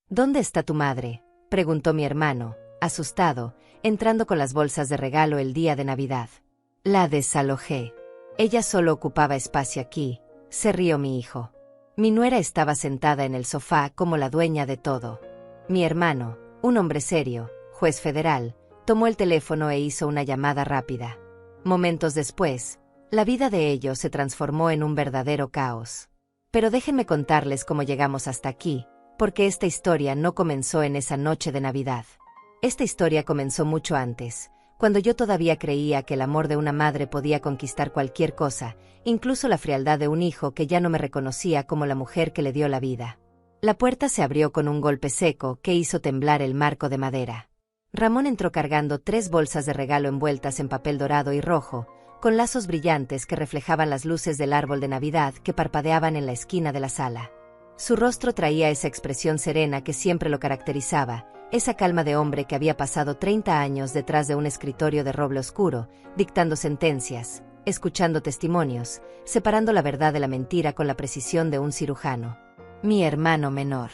¿Dónde está tu madre?, preguntó mi hermano, asustado, entrando con las bolsas de regalo el día de Navidad. La desalojé. Ella solo ocupaba espacio aquí, se rió mi hijo. Mi nuera estaba sentada en el sofá como la dueña de todo. Mi hermano, un hombre serio, juez federal, tomó el teléfono e hizo una llamada rápida. Momentos después, la vida de ellos se transformó en un verdadero caos. Pero déjenme contarles cómo llegamos hasta aquí, porque esta historia no comenzó en esa noche de Navidad. Esta historia comenzó mucho antes, cuando yo todavía creía que el amor de una madre podía conquistar cualquier cosa, incluso la frialdad de un hijo que ya no me reconocía como la mujer que le dio la vida. La puerta se abrió con un golpe seco que hizo temblar el marco de madera. Ramón entró cargando 3 bolsas de regalo envueltas en papel dorado y rojo, con lazos brillantes que reflejaban las luces del árbol de Navidad que parpadeaban en la esquina de la sala. Su rostro traía esa expresión serena que siempre lo caracterizaba, esa calma de hombre que había pasado 30 años detrás de un escritorio de roble oscuro, dictando sentencias, escuchando testimonios, separando la verdad de la mentira con la precisión de un cirujano. Mi hermano menor.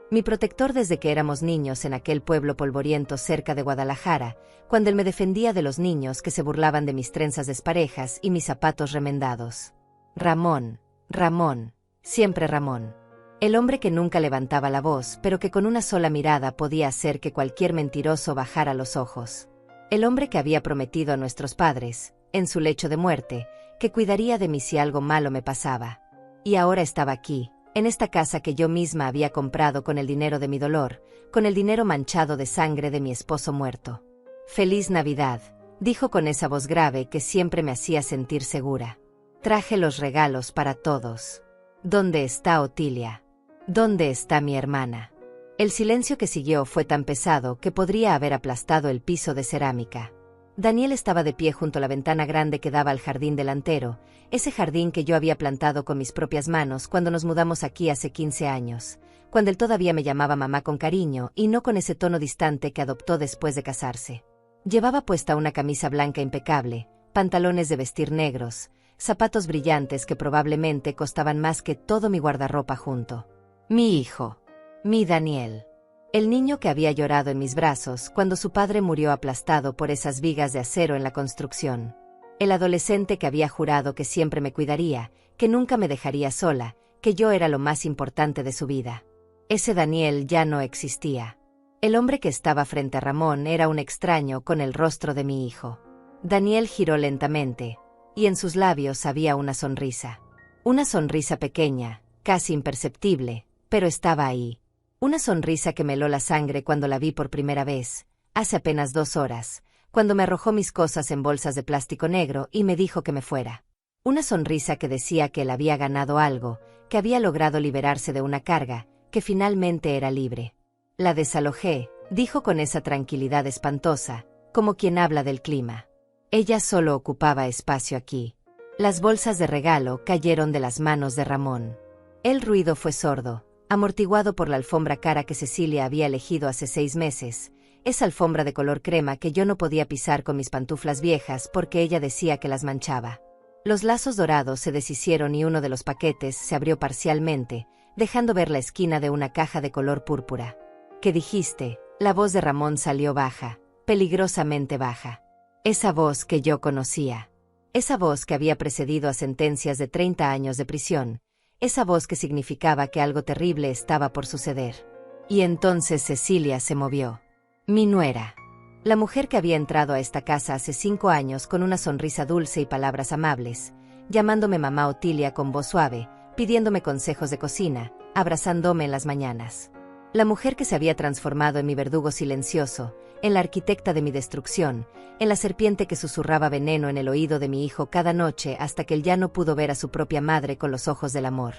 Mi protector desde que éramos niños en aquel pueblo polvoriento cerca de Guadalajara, cuando él me defendía de los niños que se burlaban de mis trenzas desparejas y mis zapatos remendados. Ramón, Ramón, siempre Ramón. El hombre que nunca levantaba la voz, pero que con una sola mirada podía hacer que cualquier mentiroso bajara los ojos. El hombre que había prometido a nuestros padres, en su lecho de muerte, que cuidaría de mí si algo malo me pasaba. Y ahora estaba aquí, en esta casa que yo misma había comprado con el dinero de mi dolor, con el dinero manchado de sangre de mi esposo muerto. «Feliz Navidad», dijo con esa voz grave que siempre me hacía sentir segura. «Traje los regalos para todos. ¿Dónde está Otilia? ¿Dónde está mi hermana?». El silencio que siguió fue tan pesado que podría haber aplastado el piso de cerámica. Daniel estaba de pie junto a la ventana grande que daba al jardín delantero, ese jardín que yo había plantado con mis propias manos cuando nos mudamos aquí hace 15 años, cuando él todavía me llamaba mamá con cariño y no con ese tono distante que adoptó después de casarse. Llevaba puesta una camisa blanca impecable, pantalones de vestir negros, zapatos brillantes que probablemente costaban más que todo mi guardarropa junto. Mi hijo. Mi Daniel. El niño que había llorado en mis brazos cuando su padre murió aplastado por esas vigas de acero en la construcción. El adolescente que había jurado que siempre me cuidaría, que nunca me dejaría sola, que yo era lo más importante de su vida. Ese Daniel ya no existía. El hombre que estaba frente a Ramón era un extraño con el rostro de mi hijo. Daniel giró lentamente, y en sus labios había una sonrisa. Una sonrisa pequeña, casi imperceptible, pero estaba ahí. Una sonrisa que me heló la sangre cuando la vi por primera vez, hace apenas 2 horas, cuando me arrojó mis cosas en bolsas de plástico negro y me dijo que me fuera. Una sonrisa que decía que él había ganado algo, que había logrado liberarse de una carga, que finalmente era libre. La desalojé, dijo con esa tranquilidad espantosa, como quien habla del clima. Ella solo ocupaba espacio aquí. Las bolsas de regalo cayeron de las manos de Ramón. El ruido fue sordo, amortiguado por la alfombra cara que Cecilia había elegido hace 6 meses, esa alfombra de color crema que yo no podía pisar con mis pantuflas viejas porque ella decía que las manchaba. Los lazos dorados se deshicieron y uno de los paquetes se abrió parcialmente, dejando ver la esquina de una caja de color púrpura. ¿Qué dijiste? La voz de Ramón salió baja, peligrosamente baja. Esa voz que yo conocía. Esa voz que había precedido a sentencias de 30 años de prisión. Esa voz que significaba que algo terrible estaba por suceder. Y entonces Cecilia se movió. Mi nuera. La mujer que había entrado a esta casa hace 5 años con una sonrisa dulce y palabras amables, llamándome mamá Otilia con voz suave, pidiéndome consejos de cocina, abrazándome en las mañanas. La mujer que se había transformado en mi verdugo silencioso, en la arquitecta de mi destrucción, en la serpiente que susurraba veneno en el oído de mi hijo cada noche hasta que él ya no pudo ver a su propia madre con los ojos del amor.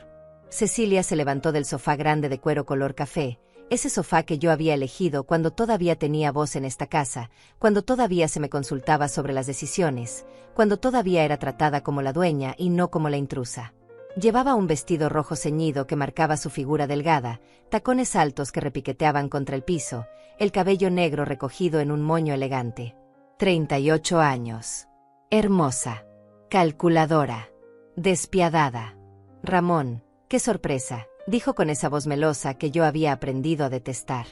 Cecilia se levantó del sofá grande de cuero color café, ese sofá que yo había elegido cuando todavía tenía voz en esta casa, cuando todavía se me consultaba sobre las decisiones, cuando todavía era tratada como la dueña y no como la intrusa. Llevaba un vestido rojo ceñido que marcaba su figura delgada, tacones altos que repiqueteaban contra el piso, el cabello negro recogido en un moño elegante. 38 años. Hermosa. Calculadora. Despiadada. Ramón, qué sorpresa, dijo con esa voz melosa que yo había aprendido a detestar.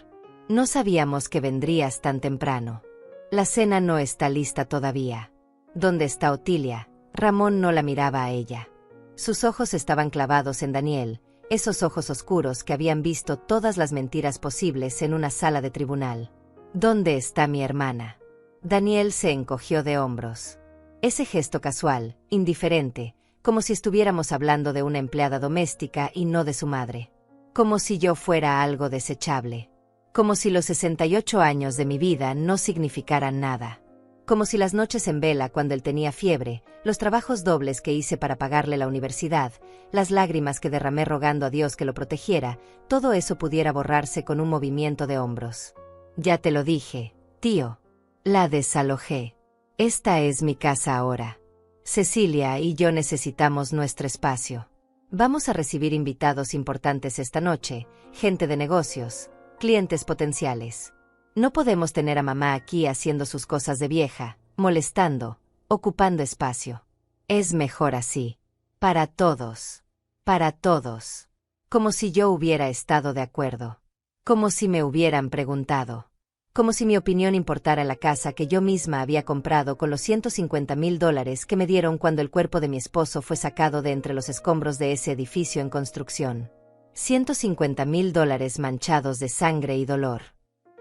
No sabíamos que vendrías tan temprano. La cena no está lista todavía. ¿Dónde está Otilia? Ramón no la miraba a ella. Sus ojos estaban clavados en Daniel, esos ojos oscuros que habían visto todas las mentiras posibles en una sala de tribunal. ¿Dónde está mi hermana? Daniel se encogió de hombros. Ese gesto casual, indiferente, como si estuviéramos hablando de una empleada doméstica y no de su madre. Como si yo fuera algo desechable. Como si los 68 años de mi vida no significaran nada. Como si las noches en vela cuando él tenía fiebre, los trabajos dobles que hice para pagarle la universidad, las lágrimas que derramé rogando a Dios que lo protegiera, todo eso pudiera borrarse con un movimiento de hombros. Ya te lo dije, tío. La desalojé. Esta es mi casa ahora. Cecilia y yo necesitamos nuestro espacio. Vamos a recibir invitados importantes esta noche, gente de negocios, clientes potenciales. No podemos tener a mamá aquí haciendo sus cosas de vieja, molestando, ocupando espacio. Es mejor así. Para todos. Para todos. Como si yo hubiera estado de acuerdo. Como si me hubieran preguntado. Como si mi opinión importara la casa que yo misma había comprado con los $150,000 que me dieron cuando el cuerpo de mi esposo fue sacado de entre los escombros de ese edificio en construcción. $150,000 manchados de sangre y dolor.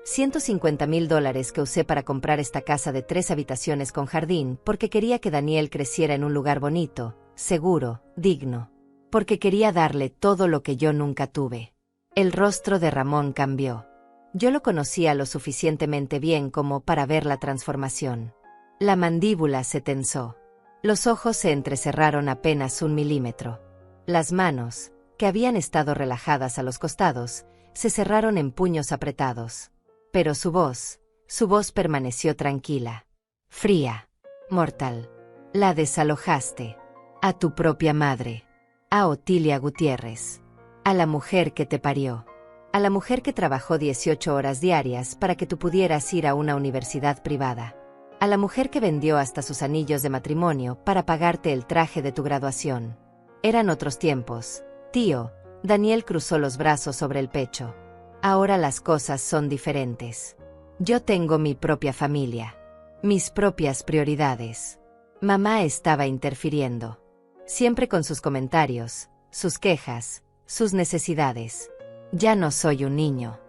$150,000 que usé para comprar esta casa de 3 habitaciones con jardín porque quería que Daniel creciera en un lugar bonito, seguro, digno. Porque quería darle todo lo que yo nunca tuve. El rostro de Ramón cambió. Yo lo conocía lo suficientemente bien como para ver la transformación. La mandíbula se tensó. Los ojos se entrecerraron apenas 1 milímetro. Las manos, que habían estado relajadas a los costados, se cerraron en puños apretados. Pero su voz permaneció tranquila. Fría. Mortal. La desalojaste. A tu propia madre. A Otilia Gutiérrez. A la mujer que te parió. A la mujer que trabajó 18 horas diarias para que tú pudieras ir a una universidad privada. A la mujer que vendió hasta sus anillos de matrimonio para pagarte el traje de tu graduación. Eran otros tiempos, tío. Daniel cruzó los brazos sobre el pecho. Ahora las cosas son diferentes. Yo tengo mi propia familia. Mis propias prioridades. Mamá estaba interfiriendo. Siempre con sus comentarios, sus quejas, sus necesidades. Ya no soy un niño.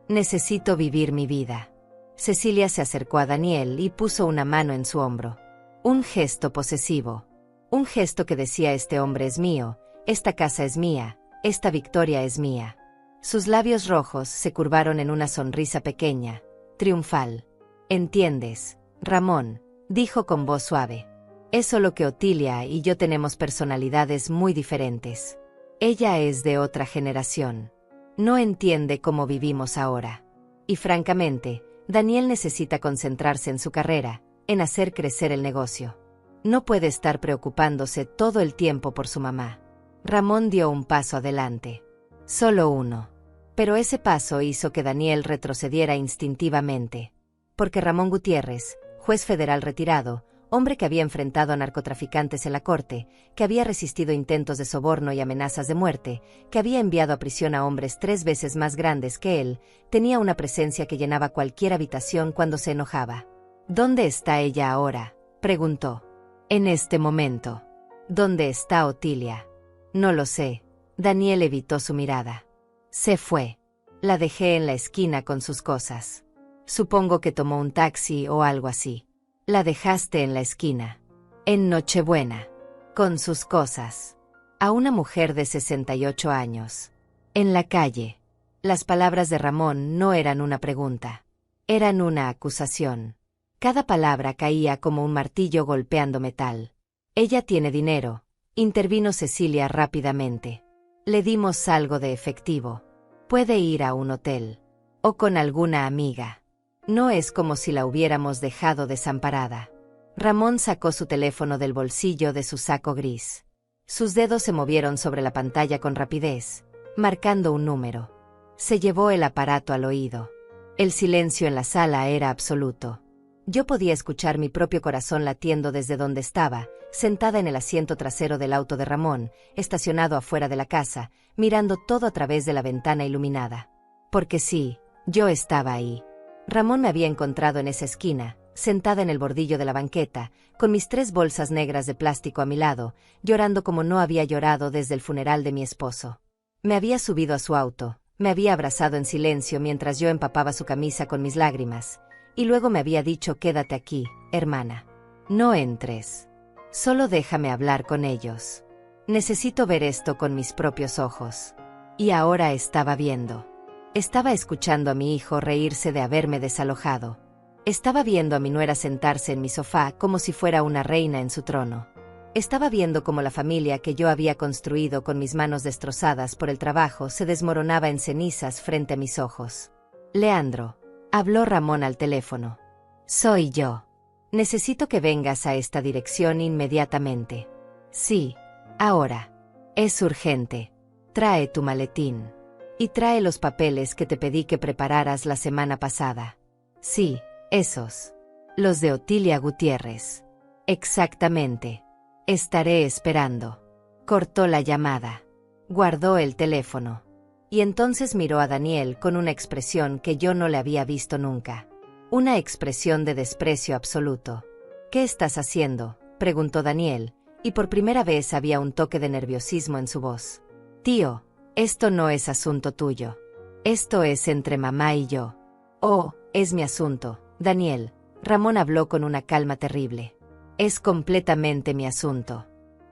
Necesito vivir mi vida. Cecilia se acercó a Daniel y puso una mano en su hombro. Un gesto posesivo. Un gesto que decía: este hombre es mío, esta casa es mía, esta victoria es mía. Sus labios rojos se curvaron en una sonrisa pequeña, triunfal. ¿Entiendes, Ramón?, dijo con voz suave. Es solo que Otilia y yo tenemos personalidades muy diferentes. Ella es de otra generación. No entiende cómo vivimos ahora. Y francamente, Daniel necesita concentrarse en su carrera, en hacer crecer el negocio. No puede estar preocupándose todo el tiempo por su mamá. Ramón dio un paso adelante. Solo uno. Pero ese paso hizo que Daniel retrocediera instintivamente. Porque Ramón Gutiérrez, juez federal retirado, hombre que había enfrentado a narcotraficantes en la corte, que había resistido intentos de soborno y amenazas de muerte, que había enviado a prisión a hombres 3 veces más grandes que él, tenía una presencia que llenaba cualquier habitación cuando se enojaba. ¿Dónde está ella ahora?, preguntó. En este momento. ¿Dónde está Otilia? No lo sé. Daniel evitó su mirada. Se fue. La dejé en la esquina con sus cosas. Supongo que tomó un taxi o algo así. La dejaste en la esquina. En Nochebuena. Con sus cosas. A una mujer de 68 años. En la calle. Las palabras de Ramón no eran una pregunta. Eran una acusación. Cada palabra caía como un martillo golpeando metal. Ella tiene dinero, intervino Cecilia rápidamente. Le dimos algo de efectivo. Puede ir a un hotel. O con alguna amiga. No es como si la hubiéramos dejado desamparada. Ramón sacó su teléfono del bolsillo de su saco gris. Sus dedos se movieron sobre la pantalla con rapidez, marcando un número. Se llevó el aparato al oído. El silencio en la sala era absoluto. Yo podía escuchar mi propio corazón latiendo desde donde estaba, sentada en el asiento trasero del auto de Ramón, estacionado afuera de la casa, mirando todo a través de la ventana iluminada. Porque sí, yo estaba ahí. Ramón me había encontrado en esa esquina, sentada en el bordillo de la banqueta, con mis 3 bolsas negras de plástico a mi lado, llorando como no había llorado desde el funeral de mi esposo. Me había subido a su auto, me había abrazado en silencio mientras yo empapaba su camisa con mis lágrimas, y luego me había dicho: quédate aquí, hermana. No entres. Solo déjame hablar con ellos. Necesito ver esto con mis propios ojos. Y ahora estaba viendo. Estaba escuchando a mi hijo reírse de haberme desalojado. Estaba viendo a mi nuera sentarse en mi sofá como si fuera una reina en su trono. Estaba viendo cómo la familia que yo había construido con mis manos destrozadas por el trabajo se desmoronaba en cenizas frente a mis ojos. Leandro, habló Ramón al teléfono. Soy yo. Necesito que vengas a esta dirección inmediatamente. Sí, ahora. Es urgente. Trae tu maletín. Y trae los papeles que te pedí que prepararas la semana pasada. Sí, esos. Los de Otilia Gutiérrez. Exactamente. Estaré esperando. Cortó la llamada. Guardó el teléfono. Y entonces miró a Daniel con una expresión que yo no le había visto nunca. Una expresión de desprecio absoluto. ¿Qué estás haciendo?, preguntó Daniel, y por primera vez había un toque de nerviosismo en su voz. Tío, esto no es asunto tuyo. Esto es entre mamá y yo. Oh, es mi asunto, Daniel. Ramón habló con una calma terrible. Es completamente mi asunto.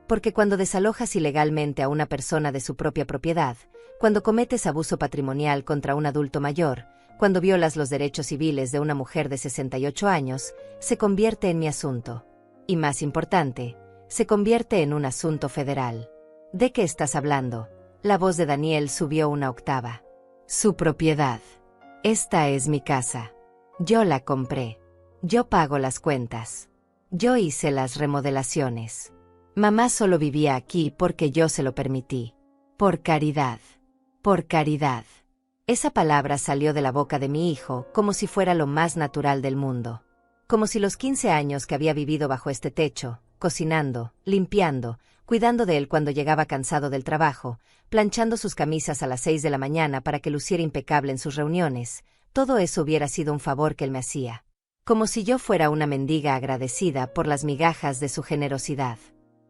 Porque cuando desalojas ilegalmente a una persona de su propia propiedad, cuando cometes abuso patrimonial contra un adulto mayor, cuando violas los derechos civiles de una mujer de 68 años, se convierte en mi asunto. Y más importante, se convierte en un asunto federal. ¿De qué estás hablando? La voz de Daniel subió una octava. Su propiedad. Esta es mi casa. Yo la compré. Yo pago las cuentas. Yo hice las remodelaciones. Mamá solo vivía aquí porque yo se lo permití. Por caridad. Por caridad. Esa palabra salió de la boca de mi hijo como si fuera lo más natural del mundo. Como si los 15 años que había vivido bajo este techo, cocinando, limpiando, cuidando de él cuando llegaba cansado del trabajo, planchando sus camisas a las 6 de la mañana para que luciera impecable en sus reuniones, todo eso hubiera sido un favor que él me hacía. Como si yo fuera una mendiga agradecida por las migajas de su generosidad.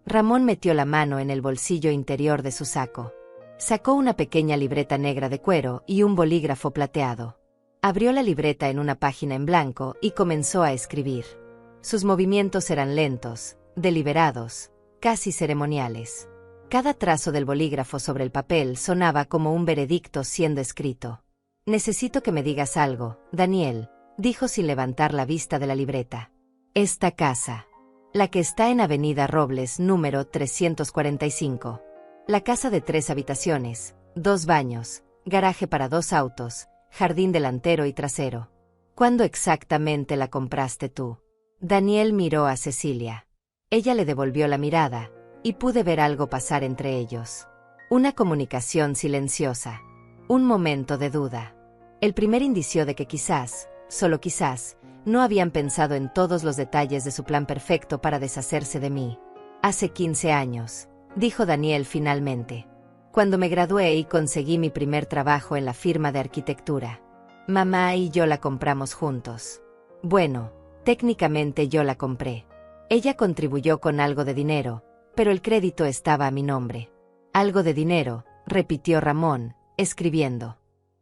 Ramón metió la mano en el bolsillo interior de su saco. Sacó una pequeña libreta negra de cuero y un bolígrafo plateado. Abrió la libreta en una página en blanco y comenzó a escribir. Sus movimientos eran lentos, deliberados, casi ceremoniales. Cada trazo del bolígrafo sobre el papel sonaba como un veredicto siendo escrito. Necesito que me digas algo, Daniel, dijo sin levantar la vista de la libreta. Esta casa. La que está en Avenida Robles, número 345. La casa de 3 habitaciones, 2 baños, garaje para 2 autos, jardín delantero y trasero. ¿Cuándo exactamente la compraste tú? Daniel miró a Cecilia. Ella le devolvió la mirada, y pude ver algo pasar entre ellos. Una comunicación silenciosa. Un momento de duda. El primer indicio de que quizás, solo quizás, no habían pensado en todos los detalles de su plan perfecto para deshacerse de mí. Hace 15 años, dijo Daniel finalmente. Cuando me gradué y conseguí mi primer trabajo en la firma de arquitectura. Mamá y yo la compramos juntos. Bueno, técnicamente yo la compré. Ella contribuyó con algo de dinero, pero el crédito estaba a mi nombre. Algo de dinero, repitió Ramón, escribiendo.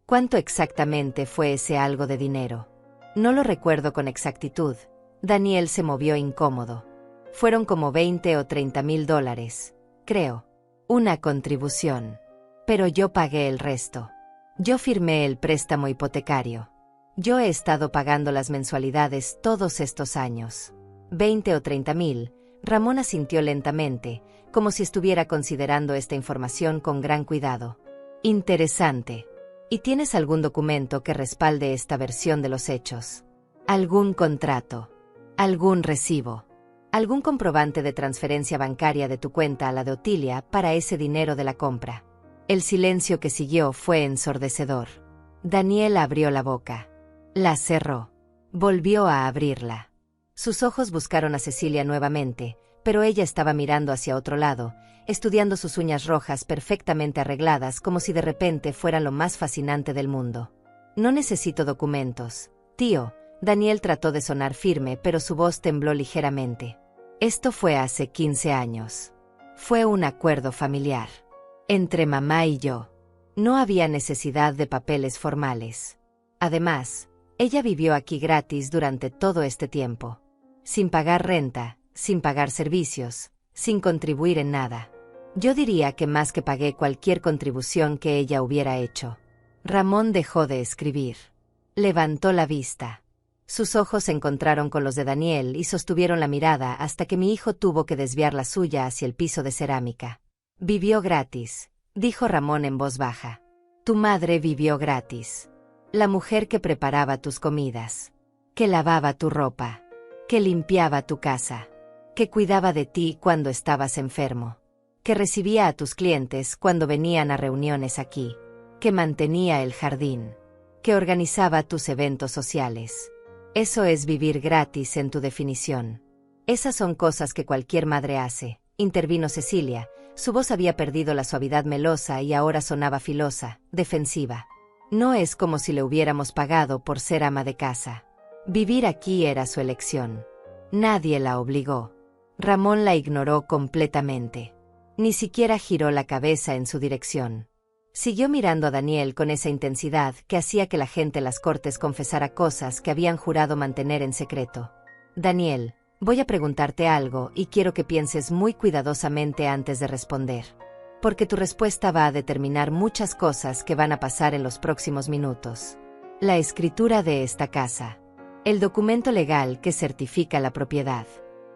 ¿Cuánto exactamente fue ese algo de dinero? No lo recuerdo con exactitud. Daniel se movió incómodo. Fueron como 20 o 30 mil dólares, creo. Una contribución. Pero yo pagué el resto. Yo firmé el préstamo hipotecario. Yo he estado pagando las mensualidades todos estos años. 20 o 30 mil, Ramón asintió lentamente, como si estuviera considerando esta información con gran cuidado. Interesante. ¿Y tienes algún documento que respalde esta versión de los hechos? ¿Algún contrato? ¿Algún recibo? ¿Algún comprobante de transferencia bancaria de tu cuenta a la de Otilia para ese dinero de la compra? El silencio que siguió fue ensordecedor. Daniel abrió la boca. La cerró. Volvió a abrirla. Sus ojos buscaron a Cecilia nuevamente, pero ella estaba mirando hacia otro lado, estudiando sus uñas rojas perfectamente arregladas como si de repente fueran lo más fascinante del mundo. No necesito documentos, tío. Daniel trató de sonar firme, pero su voz tembló ligeramente. Esto fue hace 15 años. Fue un acuerdo familiar. Entre mamá y yo. No había necesidad de papeles formales. Además, ella vivió aquí gratis durante todo este tiempo. Sin pagar renta, sin pagar servicios, sin contribuir en nada. Yo diría que más que pagué cualquier contribución que ella hubiera hecho. Ramón dejó de escribir. Levantó la vista. Sus ojos se encontraron con los de Daniel y sostuvieron la mirada hasta que mi hijo tuvo que desviar la suya hacia el piso de cerámica. Vivió gratis, dijo Ramón en voz baja. Tu madre vivió gratis. La mujer que preparaba tus comidas, que lavaba tu ropa, que limpiaba tu casa, que cuidaba de ti cuando estabas enfermo, que recibía a tus clientes cuando venían a reuniones aquí, que mantenía el jardín, que organizaba tus eventos sociales. Eso es vivir gratis en tu definición. Esas son cosas que cualquier madre hace, intervino Cecilia. Su voz había perdido la suavidad melosa y ahora sonaba filosa, defensiva. No es como si le hubiéramos pagado por ser ama de casa. Vivir aquí era su elección. Nadie la obligó. Ramón la ignoró completamente. Ni siquiera giró la cabeza en su dirección. Siguió mirando a Daniel con esa intensidad que hacía que la gente en las cortes confesara cosas que habían jurado mantener en secreto. Daniel, voy a preguntarte algo y quiero que pienses muy cuidadosamente antes de responder. Porque tu respuesta va a determinar muchas cosas que van a pasar en los próximos minutos. La escritura de esta casa. El documento legal que certifica la propiedad.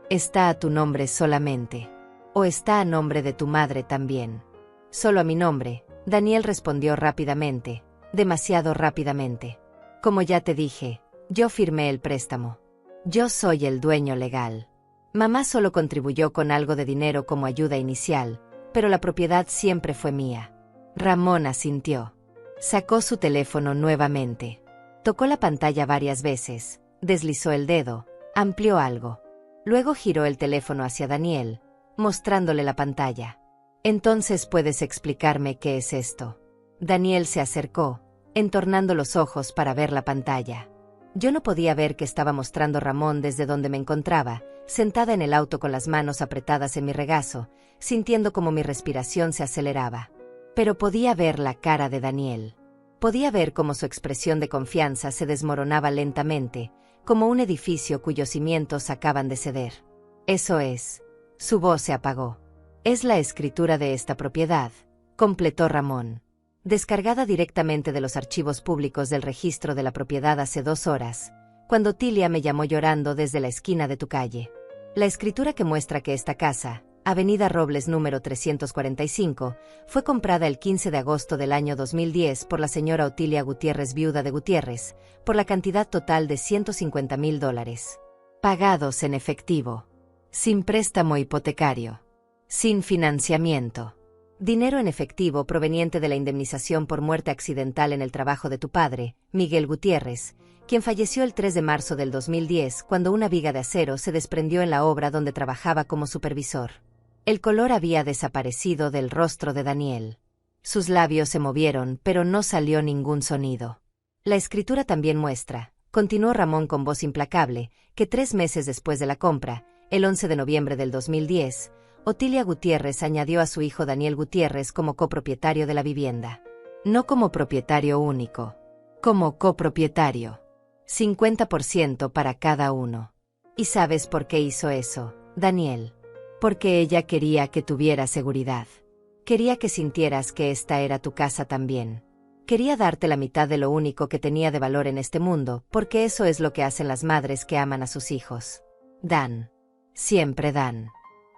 ¿Está a tu nombre solamente? ¿O está a nombre de tu madre también? Solo a mi nombre. Daniel respondió rápidamente, demasiado rápidamente. Como ya te dije, yo firmé el préstamo. Yo soy el dueño legal. Mamá solo contribuyó con algo de dinero como ayuda inicial, pero la propiedad siempre fue mía. Ramón asintió. Sacó su teléfono nuevamente. Tocó la pantalla varias veces, deslizó el dedo, amplió algo. Luego giró el teléfono hacia Daniel, mostrándole la pantalla. Entonces puedes explicarme qué es esto. Daniel se acercó, entornando los ojos para ver la pantalla. Yo no podía ver qué estaba mostrando Ramón desde donde me encontraba, sentada en el auto con las manos apretadas en mi regazo, sintiendo como mi respiración se aceleraba. Pero podía ver la cara de Daniel. Podía ver cómo su expresión de confianza se desmoronaba lentamente, como un edificio cuyos cimientos acaban de ceder. Eso es. Su voz se apagó. Es la escritura de esta propiedad, completó Ramón. Descargada directamente de los archivos públicos del registro de la propiedad hace 2 horas, cuando Tilia me llamó llorando desde la esquina de tu calle. La escritura que muestra que esta casa, Avenida Robles número 345, fue comprada el 15 de agosto del año 2010 por la señora Otilia Gutiérrez, viuda de Gutiérrez, por la cantidad total de $150,000. Pagados en efectivo. Sin préstamo hipotecario. Sin financiamiento. Dinero en efectivo proveniente de la indemnización por muerte accidental en el trabajo de tu padre, Miguel Gutiérrez, quien falleció el 3 de marzo del 2010 cuando una viga de acero se desprendió en la obra donde trabajaba como supervisor. El color había desaparecido del rostro de Daniel. Sus labios se movieron, pero no salió ningún sonido. La escritura también muestra, continuó Ramón con voz implacable, que 3 meses después de la compra, el 11 de noviembre del 2010, Otilia Gutiérrez añadió a su hijo Daniel Gutiérrez como copropietario de la vivienda. No como propietario único. Como copropietario. 50% para cada uno. ¿Y sabes por qué hizo eso, Daniel? Porque ella quería que tuvieras seguridad. Quería que sintieras que esta era tu casa también. Quería darte la mitad de lo único que tenía de valor en este mundo, porque eso es lo que hacen las madres que aman a sus hijos. Dan. Siempre dan.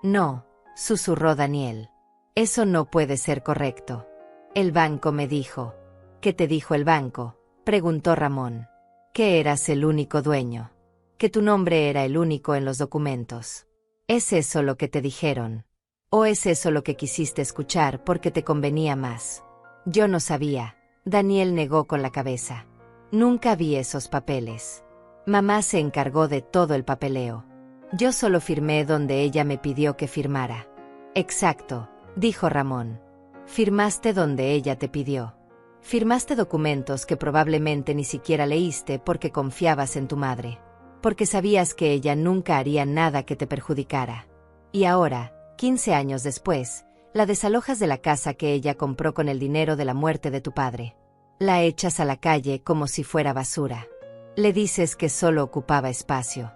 No. Susurró Daniel. Eso no puede ser correcto. El banco me dijo. ¿Qué te dijo el banco? Preguntó Ramón. Que eras el único dueño. Que tu nombre era el único en los documentos. ¿Es eso lo que te dijeron? ¿O es eso lo que quisiste escuchar porque te convenía más? Yo no sabía. Daniel negó con la cabeza. Nunca vi esos papeles. Mamá se encargó de todo el papeleo. Yo solo firmé donde ella me pidió que firmara. Exacto, dijo Ramón. Firmaste donde ella te pidió. Firmaste documentos que probablemente ni siquiera leíste porque confiabas en tu madre. Porque sabías que ella nunca haría nada que te perjudicara. Y ahora, 15 años después, la desalojas de la casa que ella compró con el dinero de la muerte de tu padre. La echas a la calle como si fuera basura. Le dices que solo ocupaba espacio.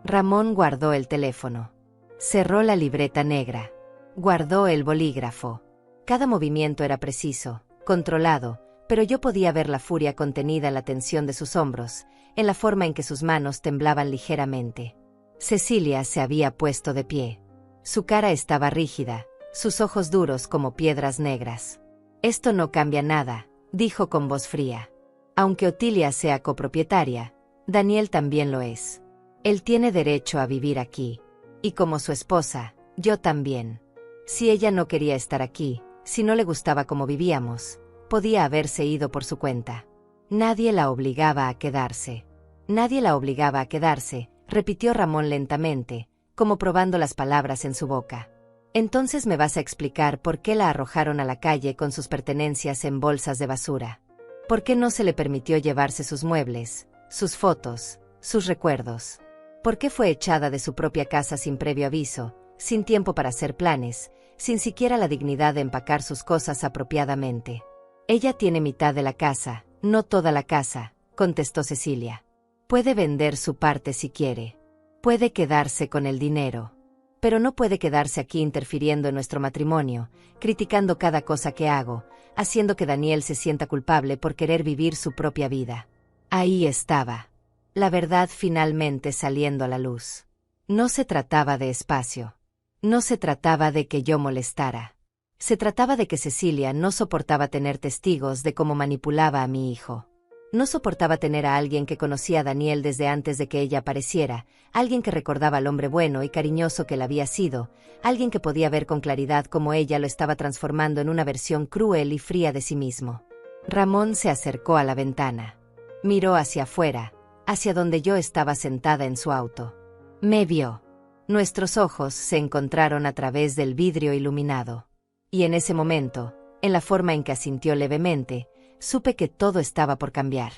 Ramón guardó el teléfono. Cerró la libreta negra. Guardó el bolígrafo. Cada movimiento era preciso, controlado, pero yo podía ver la furia contenida en la tensión de sus hombros, en la forma en que sus manos temblaban ligeramente. Cecilia se había puesto de pie. Su cara estaba rígida, sus ojos duros como piedras negras. Esto no cambia nada, dijo con voz fría. Aunque Otilia sea copropietaria, Daniel también lo es. Él tiene derecho a vivir aquí. Y como su esposa, yo también. Si ella no quería estar aquí, si no le gustaba cómo vivíamos, podía haberse ido por su cuenta. Nadie la obligaba a quedarse. Nadie la obligaba a quedarse, repitió Ramón lentamente, como probando las palabras en su boca. Entonces me vas a explicar por qué la arrojaron a la calle con sus pertenencias en bolsas de basura. ¿Por qué no se le permitió llevarse sus muebles, sus fotos, sus recuerdos? ¿Por qué fue echada de su propia casa sin previo aviso, sin tiempo para hacer planes, sin siquiera la dignidad de empacar sus cosas apropiadamente? Ella tiene mitad de la casa, no toda la casa, contestó Cecilia. Puede vender su parte si quiere. Puede quedarse con el dinero. Pero no puede quedarse aquí interfiriendo en nuestro matrimonio, criticando cada cosa que hago, haciendo que Daniel se sienta culpable por querer vivir su propia vida. Ahí estaba. La verdad finalmente saliendo a la luz. No se trataba de espacio. No se trataba de que yo molestara. Se trataba de que Cecilia no soportaba tener testigos de cómo manipulaba a mi hijo. No soportaba tener a alguien que conocía a Daniel desde antes de que ella apareciera, alguien que recordaba al hombre bueno y cariñoso que él había sido, alguien que podía ver con claridad cómo ella lo estaba transformando en una versión cruel y fría de sí mismo. Ramón se acercó a la ventana. Miró hacia afuera, hacia donde yo estaba sentada en su auto. Me vio. Nuestros ojos se encontraron a través del vidrio iluminado. Y en ese momento, en la forma en que asintió levemente, supe que todo estaba por cambiar.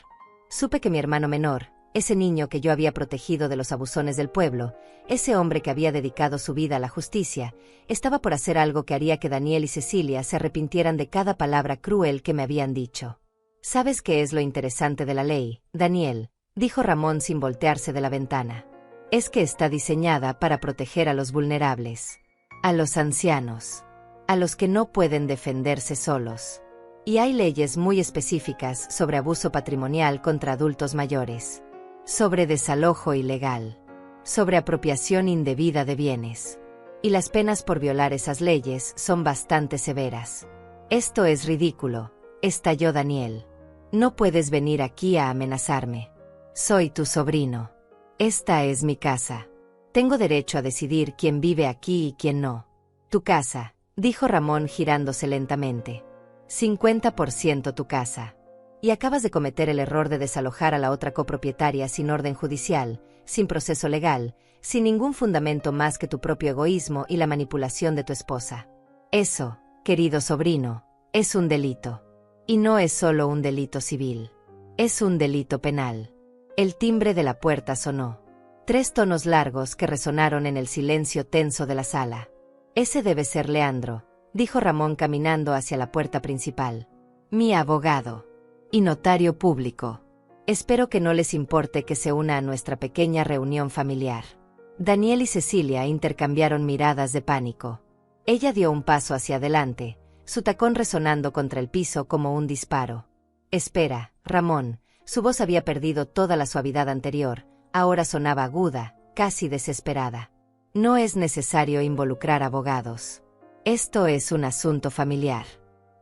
Supe que mi hermano menor, ese niño que yo había protegido de los abusones del pueblo, ese hombre que había dedicado su vida a la justicia, estaba por hacer algo que haría que Daniel y Cecilia se arrepintieran de cada palabra cruel que me habían dicho. ¿Sabes qué es lo interesante de la ley, Daniel?, dijo Ramón sin voltearse de la ventana. Es que está diseñada para proteger a los vulnerables, a los ancianos, a los que no pueden defenderse solos. Y hay leyes muy específicas sobre abuso patrimonial contra adultos mayores, sobre desalojo ilegal, sobre apropiación indebida de bienes. Y las penas por violar esas leyes son bastante severas. Esto es ridículo, estalló Daniel. No puedes venir aquí a amenazarme. Soy tu sobrino. Esta es mi casa. Tengo derecho a decidir quién vive aquí y quién no. Tu casa, dijo Ramón girándose lentamente. 50% tu casa. Y acabas de cometer el error de desalojar a la otra copropietaria sin orden judicial, sin proceso legal, sin ningún fundamento más que tu propio egoísmo y la manipulación de tu esposa. Eso, querido sobrino, es un delito. Y no es solo un delito civil. Es un delito penal. El timbre de la puerta sonó. 3 tonos largos que resonaron en el silencio tenso de la sala. Ese debe ser Leandro, dijo Ramón caminando hacia la puerta principal. Mi abogado. Y notario público. Espero que no les importe que se una a nuestra pequeña reunión familiar. Daniel y Cecilia intercambiaron miradas de pánico. Ella dio un paso hacia adelante, su tacón resonando contra el piso como un disparo. Espera, Ramón. Su voz había perdido toda la suavidad anterior, ahora sonaba aguda, casi desesperada. No es necesario involucrar abogados. Esto es un asunto familiar.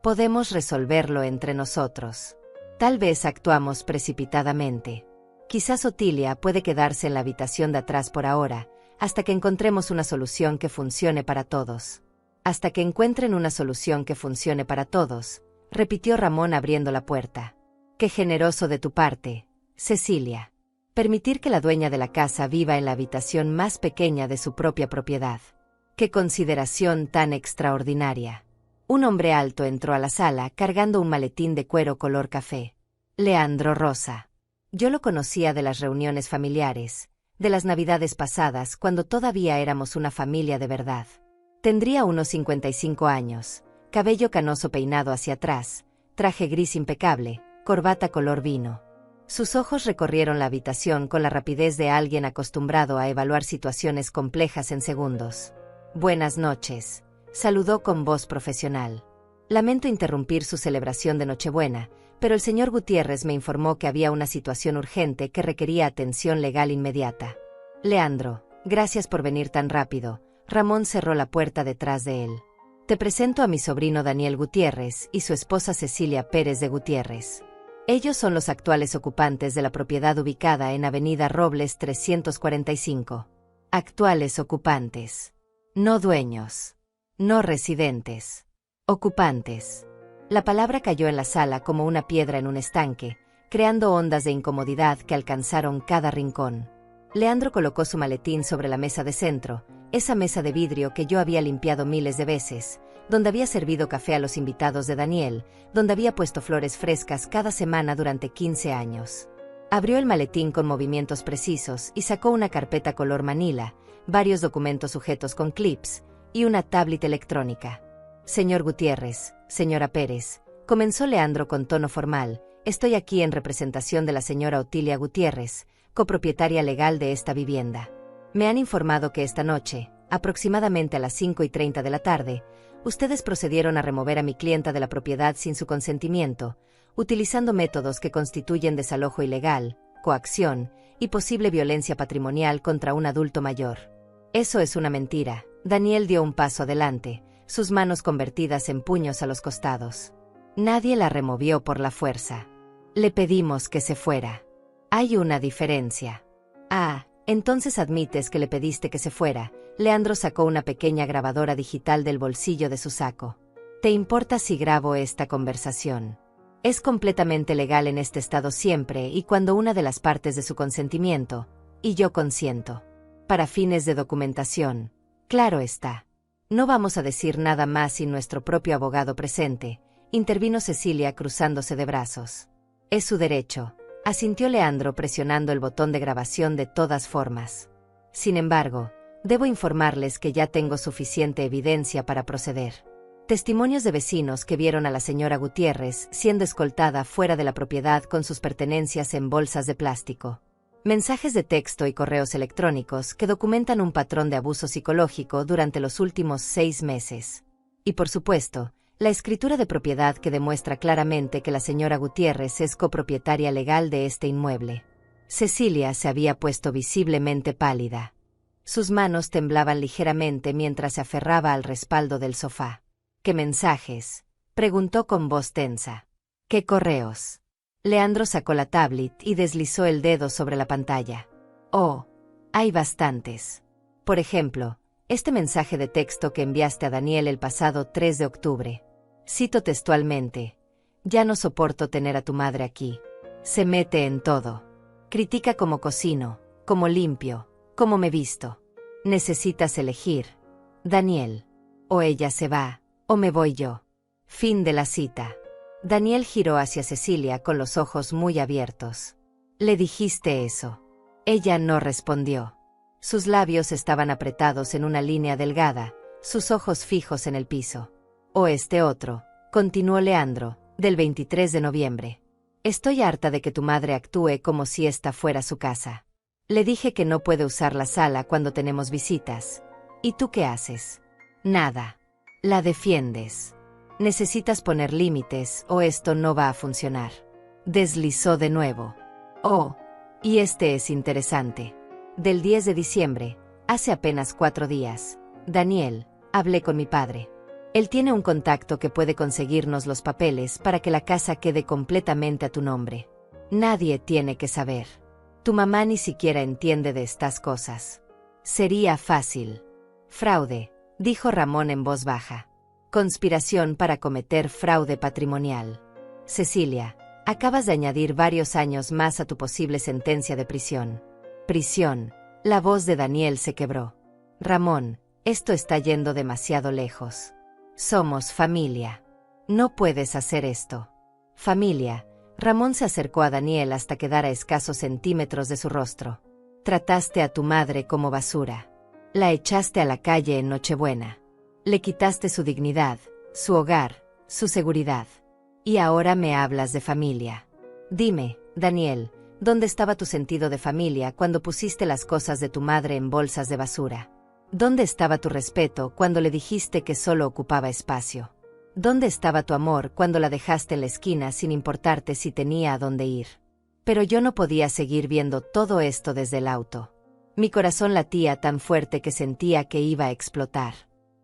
Podemos resolverlo entre nosotros. Tal vez actuamos precipitadamente. Quizás Otilia puede quedarse en la habitación de atrás por ahora, hasta que encontremos una solución que funcione para todos. Hasta que encuentren una solución que funcione para todos, repitió Ramón abriendo la puerta. Qué generoso de tu parte, Cecilia. Permitir que la dueña de la casa viva en la habitación más pequeña de su propia propiedad. ¡Qué consideración tan extraordinaria! Un hombre alto entró a la sala cargando un maletín de cuero color café. Leandro Rosa. Yo lo conocía de las reuniones familiares, de las navidades pasadas cuando todavía éramos una familia de verdad. Tendría unos 55 años, cabello canoso peinado hacia atrás, traje gris impecable, corbata color vino. Sus ojos recorrieron la habitación con la rapidez de alguien acostumbrado a evaluar situaciones complejas en segundos. Buenas noches, saludó con voz profesional. Lamento interrumpir su celebración de Nochebuena, pero el señor Gutiérrez me informó que había una situación urgente que requería atención legal inmediata. Leandro, gracias por venir tan rápido. Ramón cerró la puerta detrás de él. Te presento a mi sobrino Daniel Gutiérrez y su esposa Cecilia Pérez de Gutiérrez. Ellos son los actuales ocupantes de la propiedad ubicada en Avenida Robles 345. Actuales ocupantes. No dueños. No residentes. Ocupantes. La palabra cayó en la sala como una piedra en un estanque, creando ondas de incomodidad que alcanzaron cada rincón. Leandro colocó su maletín sobre la mesa de centro, esa mesa de vidrio que yo había limpiado miles de veces, donde había servido café a los invitados de Daniel, donde había puesto flores frescas cada semana durante 15 años. Abrió el maletín con movimientos precisos y sacó una carpeta color manila, varios documentos sujetos con clips y una tablet electrónica. Señor Gutiérrez, señora Pérez, comenzó Leandro con tono formal, estoy aquí en representación de la señora Otilia Gutiérrez, copropietaria legal de esta vivienda. Me han informado que esta noche, aproximadamente a las 5:30 de la tarde, ustedes procedieron a remover a mi clienta de la propiedad sin su consentimiento, utilizando métodos que constituyen desalojo ilegal, coacción y posible violencia patrimonial contra un adulto mayor. Eso es una mentira. Daniel dio un paso adelante, sus manos convertidas en puños a los costados. Nadie la removió por la fuerza. Le pedimos que se fuera. Hay una diferencia. Ah, entonces admites que le pediste que se fuera. Leandro sacó una pequeña grabadora digital del bolsillo de su saco. ¿Te importa si grabo esta conversación? Es completamente legal en este estado siempre y cuando una de las partes de su consentimiento, y yo consiento. Para fines de documentación. Claro está. No vamos a decir nada más sin nuestro propio abogado presente, intervino Cecilia cruzándose de brazos. Es su derecho, asintió Leandro presionando el botón de grabación de todas formas. Sin embargo, debo informarles que ya tengo suficiente evidencia para proceder. Testimonios de vecinos que vieron a la señora Gutiérrez siendo escoltada fuera de la propiedad con sus pertenencias en bolsas de plástico. Mensajes de texto y correos electrónicos que documentan un patrón de abuso psicológico durante los últimos 6 meses. Y por supuesto, la escritura de propiedad que demuestra claramente que la señora Gutiérrez es copropietaria legal de este inmueble. Cecilia se había puesto visiblemente pálida. Sus manos temblaban ligeramente mientras se aferraba al respaldo del sofá. ¿Qué mensajes?, preguntó con voz tensa. ¿Qué correos? Leandro sacó la tablet y deslizó el dedo sobre la pantalla. Oh, hay bastantes. Por ejemplo, este mensaje de texto que enviaste a Daniel el pasado 3 de octubre. Cito textualmente: ya no soporto tener a tu madre aquí. Se mete en todo. Critica cómo cocino, cómo limpio, cómo me visto. Necesitas elegir, Daniel. O ella se va, o me voy yo. Fin de la cita. Daniel giró hacia Cecilia con los ojos muy abiertos. ¿Le dijiste eso? Ella no respondió. Sus labios estaban apretados en una línea delgada, sus ojos fijos en el piso. O este otro, continuó Leandro, del 23 de noviembre. Estoy harta de que tu madre actúe como si esta fuera su casa. Le dije que no puede usar la sala cuando tenemos visitas. ¿Y tú qué haces? Nada. La defiendes. Necesitas poner límites o esto no va a funcionar. Deslizó de nuevo. Oh, y este es interesante. Del 10 de diciembre, hace apenas 4 días, Daniel, hablé con mi padre. Él tiene un contacto que puede conseguirnos los papeles para que la casa quede completamente a tu nombre. Nadie tiene que saber. Tu mamá ni siquiera entiende de estas cosas. Sería fácil. Fraude, dijo Ramón en voz baja. Conspiración para cometer fraude patrimonial. Cecilia, Acabas de añadir varios años más a tu posible sentencia de prisión. Prisión. La voz de Daniel se quebró. Ramón, esto está yendo demasiado lejos. Somos familia. No puedes hacer esto. Familia. Ramón se acercó a Daniel hasta quedar a escasos centímetros de su rostro. Trataste a tu madre como basura. La echaste a la calle en Nochebuena. Le quitaste su dignidad, su hogar, su seguridad. Y ahora me hablas de familia. Dime, Daniel, ¿dónde estaba tu sentido de familia cuando pusiste las cosas de tu madre en bolsas de basura? ¿Dónde estaba tu respeto cuando le dijiste que solo ocupaba espacio? ¿Dónde estaba tu amor cuando la dejaste en la esquina sin importarte si tenía a dónde ir? Pero yo no podía seguir viendo todo esto desde el auto. Mi corazón latía tan fuerte que sentía que iba a explotar.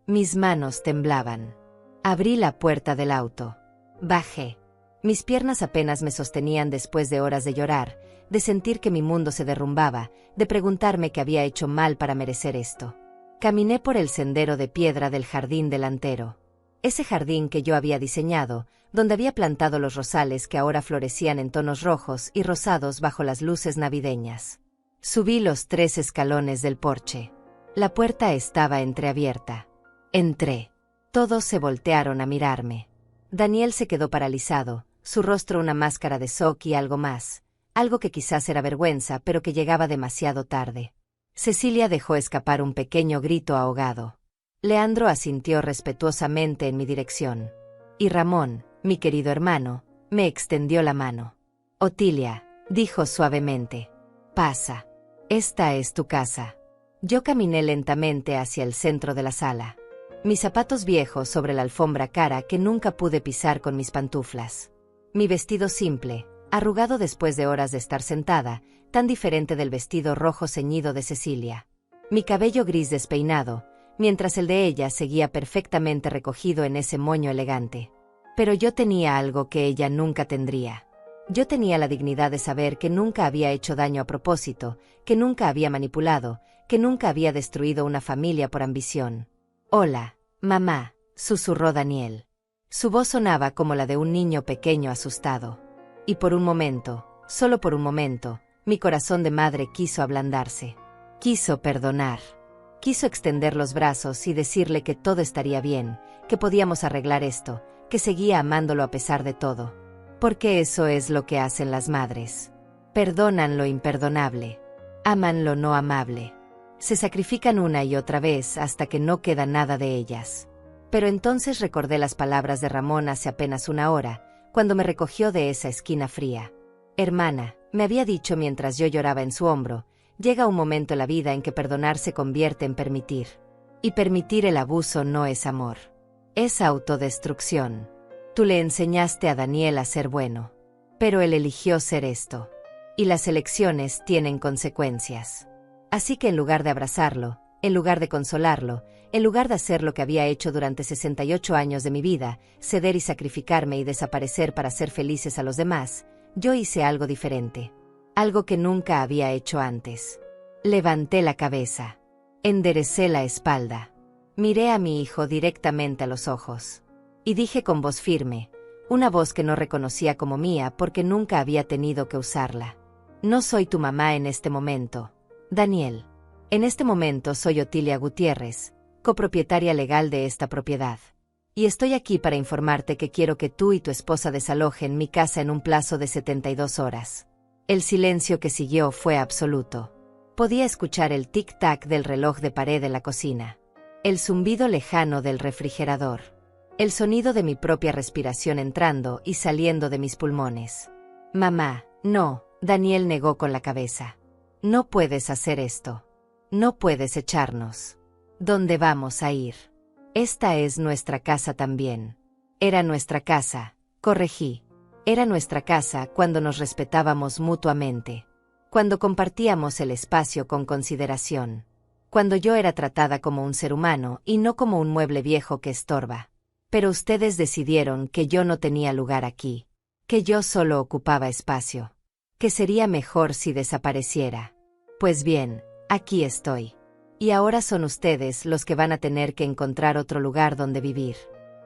Mis manos temblaban. Abrí la puerta del auto. Bajé. Mis piernas apenas me sostenían después de horas de llorar, de sentir que mi mundo se derrumbaba, de preguntarme qué había hecho mal para merecer esto. Caminé por el sendero de piedra del jardín delantero. Ese jardín que yo había diseñado, donde había plantado los rosales que ahora florecían en tonos rojos y rosados bajo las luces navideñas. Subí los 3 escalones del porche. La puerta estaba entreabierta. Entré. Todos se voltearon a mirarme. Daniel se quedó paralizado, su rostro una máscara de shock y algo más, algo que quizás era vergüenza pero que llegaba demasiado tarde. Cecilia dejó escapar un pequeño grito ahogado. Leandro asintió respetuosamente en mi dirección. Y Ramón, mi querido hermano, me extendió la mano. Otilia, dijo suavemente. Pasa. Esta es tu casa. Yo caminé lentamente hacia el centro de la sala. Mis zapatos viejos sobre la alfombra cara que nunca pude pisar con mis pantuflas. Mi vestido simple, arrugado después de horas de estar sentada, tan diferente del vestido rojo ceñido de Cecilia. Mi cabello gris despeinado, mientras el de ella seguía perfectamente recogido en ese moño elegante. Pero yo tenía algo que ella nunca tendría. Yo tenía la dignidad de saber que nunca había hecho daño a propósito, que nunca había manipulado, que nunca había destruido una familia por ambición. Hola, mamá, susurró Daniel. Su voz sonaba como la de un niño pequeño asustado. Y por un momento, solo por un momento, mi corazón de madre quiso ablandarse. Quiso perdonar. Quiso extender los brazos y decirle que todo estaría bien, que podíamos arreglar esto, que seguía amándolo a pesar de todo. Porque eso es lo que hacen las madres. Perdonan lo imperdonable. Aman lo no amable. Se sacrifican una y otra vez hasta que no queda nada de ellas. Pero entonces recordé las palabras de Ramón hace apenas una hora, cuando me recogió de esa esquina fría. Hermana, me había dicho mientras yo lloraba en su hombro, llega un momento en la vida en que perdonar se convierte en permitir. Y permitir el abuso no es amor. Es autodestrucción. Tú le enseñaste a Daniel a ser bueno. Pero él eligió ser esto. Y las elecciones tienen consecuencias. Así que en lugar de abrazarlo, en lugar de consolarlo, en lugar de hacer lo que había hecho durante 68 años de mi vida, ceder y sacrificarme y desaparecer para ser felices a los demás, yo hice algo diferente. Algo que nunca había hecho antes. Levanté la cabeza. Enderecé la espalda. Miré a mi hijo directamente a los ojos. Y dije con voz firme, una voz que no reconocía como mía porque nunca había tenido que usarla. No soy tu mamá en este momento, Daniel. En este momento soy Otilia Gutiérrez, copropietaria legal de esta propiedad. Y estoy aquí para informarte que quiero que tú y tu esposa desalojen mi casa en un plazo de 72 horas. El silencio que siguió fue absoluto. Podía escuchar el tic-tac del reloj de pared en la cocina. El zumbido lejano del refrigerador. El sonido de mi propia respiración entrando y saliendo de mis pulmones. Mamá, no, Daniel negó con la cabeza. No puedes hacer esto. No puedes echarnos. ¿Dónde vamos a ir? Esta es nuestra casa también. Era nuestra casa, corregí. Era nuestra casa cuando nos respetábamos mutuamente. Cuando compartíamos el espacio con consideración. Cuando yo era tratada como un ser humano y no como un mueble viejo que estorba. Pero ustedes decidieron que yo no tenía lugar aquí. Que yo solo ocupaba espacio. Que sería mejor si desapareciera. Pues bien, aquí estoy. Y ahora son ustedes los que van a tener que encontrar otro lugar donde vivir.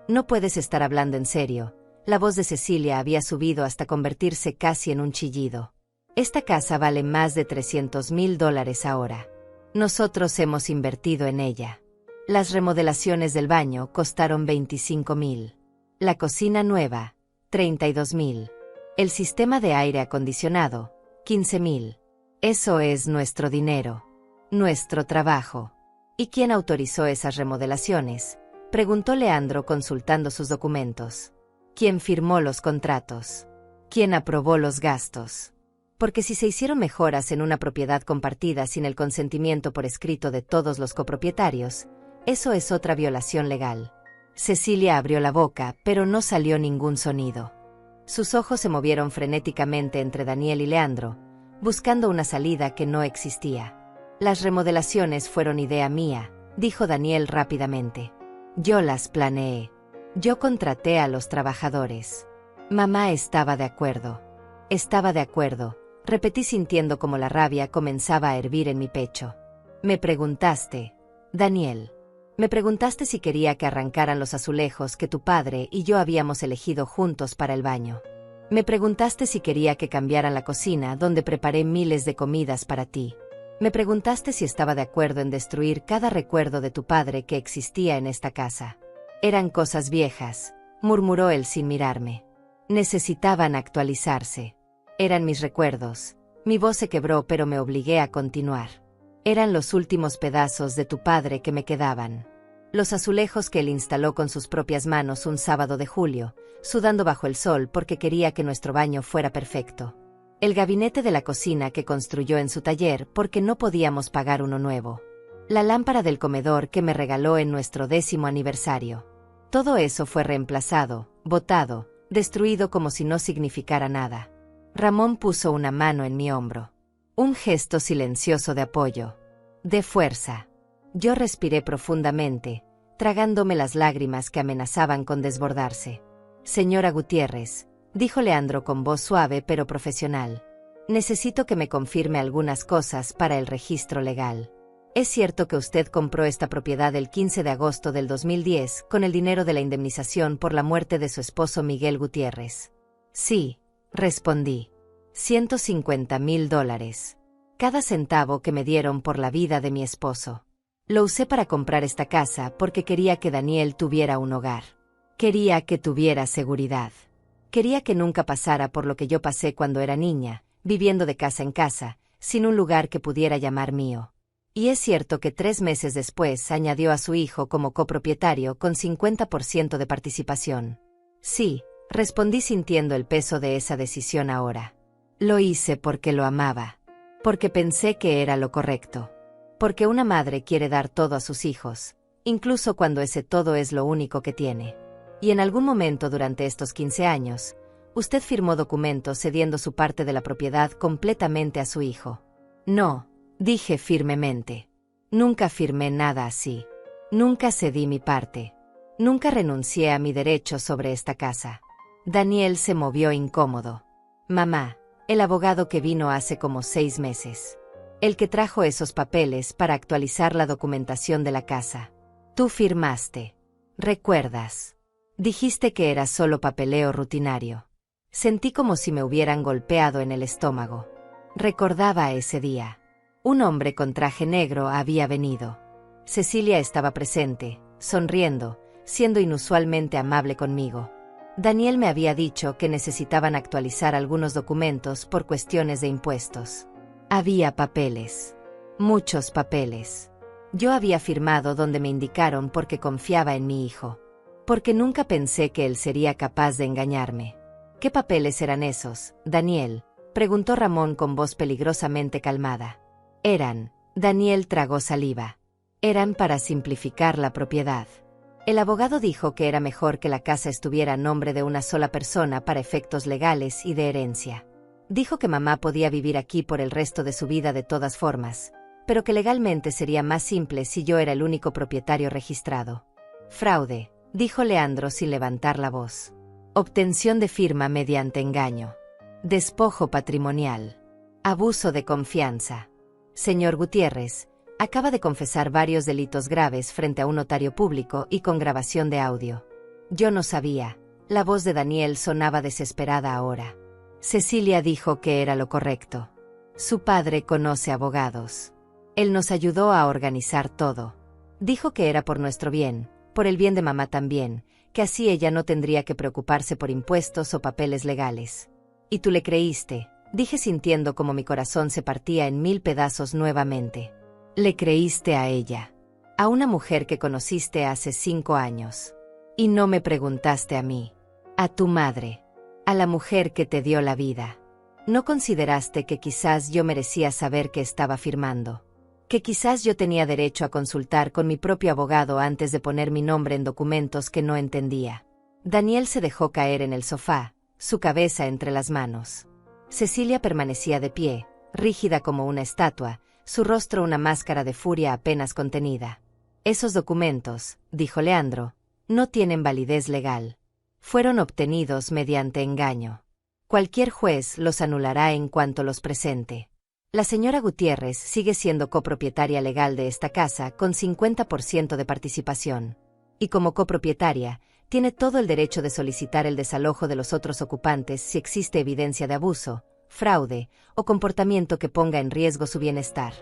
No puedes estar hablando en serio. La voz de Cecilia había subido hasta convertirse casi en un chillido. Esta casa vale más de $300,000 ahora. Nosotros hemos invertido en ella. Las remodelaciones del baño costaron $25,000. La cocina nueva, $32,000. El sistema de aire acondicionado, $15,000. Eso es nuestro dinero. Nuestro trabajo. ¿Y quién autorizó esas remodelaciones?, preguntó Leandro consultando sus documentos. ¿Quién firmó los contratos? ¿Quién aprobó los gastos? Porque si se hicieron mejoras en una propiedad compartida sin el consentimiento por escrito de todos los copropietarios, eso es otra violación legal. Cecilia abrió la boca, pero no salió ningún sonido. Sus ojos se movieron frenéticamente entre Daniel y Leandro, buscando una salida que no existía. Las remodelaciones fueron idea mía, dijo Daniel rápidamente. Yo las planeé. Yo contraté a los trabajadores. Mamá estaba de acuerdo. Estaba de acuerdo, repetí sintiendo como la rabia comenzaba a hervir en mi pecho. Me preguntaste, Daniel. Me preguntaste si quería que arrancaran los azulejos que tu padre y yo habíamos elegido juntos para el baño. Me preguntaste si quería que cambiaran la cocina donde preparé miles de comidas para ti. Me preguntaste si estaba de acuerdo en destruir cada recuerdo de tu padre que existía en esta casa. Eran cosas viejas, murmuró él sin mirarme. Necesitaban actualizarse. Eran mis recuerdos. Mi voz se quebró, pero me obligué a continuar. Eran los últimos pedazos de tu padre que me quedaban. Los azulejos que él instaló con sus propias manos un sábado de julio, sudando bajo el sol porque quería que nuestro baño fuera perfecto. El gabinete de la cocina que construyó en su taller porque no podíamos pagar uno nuevo. La lámpara del comedor que me regaló en nuestro 10º aniversario. Todo eso fue reemplazado, botado, destruido como si no significara nada. Ramón puso una mano en mi hombro. Un gesto silencioso de apoyo. De fuerza. Yo respiré profundamente, tragándome las lágrimas que amenazaban con desbordarse. Señora Gutiérrez, dijo Leandro con voz suave pero profesional. Necesito que me confirme algunas cosas para el registro legal. ¿Es cierto que usted compró esta propiedad el 15 de agosto del 2010 con el dinero de la indemnización por la muerte de su esposo Miguel Gutiérrez? Sí, respondí. $150,000. Cada centavo que me dieron por la vida de mi esposo. Lo usé para comprar esta casa porque quería que Daniel tuviera un hogar. Quería que tuviera seguridad. Quería que nunca pasara por lo que yo pasé cuando era niña, viviendo de casa en casa, sin un lugar que pudiera llamar mío. Y es cierto que 3 meses después añadió a su hijo como copropietario con 50% de participación. Sí, respondí sintiendo el peso de esa decisión ahora. Lo hice porque lo amaba. Porque pensé que era lo correcto. Porque una madre quiere dar todo a sus hijos, incluso cuando ese todo es lo único que tiene. Y en algún momento durante estos 15 años, usted firmó documentos cediendo su parte de la propiedad completamente a su hijo. No, dije firmemente. Nunca firmé nada así. Nunca cedí mi parte. Nunca renuncié a mi derecho sobre esta casa. Daniel se movió incómodo. Mamá, el abogado que vino hace como 6 meses. El que trajo esos papeles para actualizar la documentación de la casa. Tú firmaste. ¿Recuerdas? Dijiste que era solo papeleo rutinario. Sentí como si me hubieran golpeado en el estómago. Recordaba ese día. Un hombre con traje negro había venido. Cecilia estaba presente, sonriendo, siendo inusualmente amable conmigo. Daniel me había dicho que necesitaban actualizar algunos documentos por cuestiones de impuestos. Había papeles. Muchos papeles. Yo había firmado donde me indicaron porque confiaba en mi hijo. Porque nunca pensé que él sería capaz de engañarme. ¿Qué papeles eran esos, Daniel?, preguntó Ramón con voz peligrosamente calmada. Daniel tragó saliva. Eran para simplificar la propiedad. El abogado dijo que era mejor que la casa estuviera a nombre de una sola persona para efectos legales y de herencia. Dijo que mamá podía vivir aquí por el resto de su vida de todas formas, pero que legalmente sería más simple si yo era el único propietario registrado. Fraude, dijo Leandro sin levantar la voz. Obtención de firma mediante engaño. Despojo patrimonial. Abuso de confianza. Señor Gutiérrez, acaba de confesar varios delitos graves frente a un notario público y con grabación de audio. Yo no sabía. La voz de Daniel sonaba desesperada ahora. Cecilia dijo que era lo correcto. Su padre conoce abogados. Él nos ayudó a organizar todo. Dijo que era por nuestro bien, por el bien de mamá también, que así ella no tendría que preocuparse por impuestos o papeles legales. Y tú le creíste, dije sintiendo como mi corazón se partía en 1000 pedazos nuevamente. Le creíste a ella. A una mujer que conociste hace 5 años. Y no me preguntaste a mí. A tu madre. A la mujer que te dio la vida. ¿No consideraste que quizás yo merecía saber qué estaba firmando? Que quizás yo tenía derecho a consultar con mi propio abogado antes de poner mi nombre en documentos que no entendía. Daniel se dejó caer en el sofá, su cabeza entre las manos. Cecilia permanecía de pie, rígida como una estatua, su rostro una máscara de furia apenas contenida. Esos documentos, dijo Leandro, no tienen validez legal. Fueron obtenidos mediante engaño. Cualquier juez los anulará en cuanto los presente. La señora Gutiérrez sigue siendo copropietaria legal de esta casa con 50% de participación. Y como copropietaria, tiene todo el derecho de solicitar el desalojo de los otros ocupantes si existe evidencia de abuso, fraude o comportamiento que ponga en riesgo su bienestar.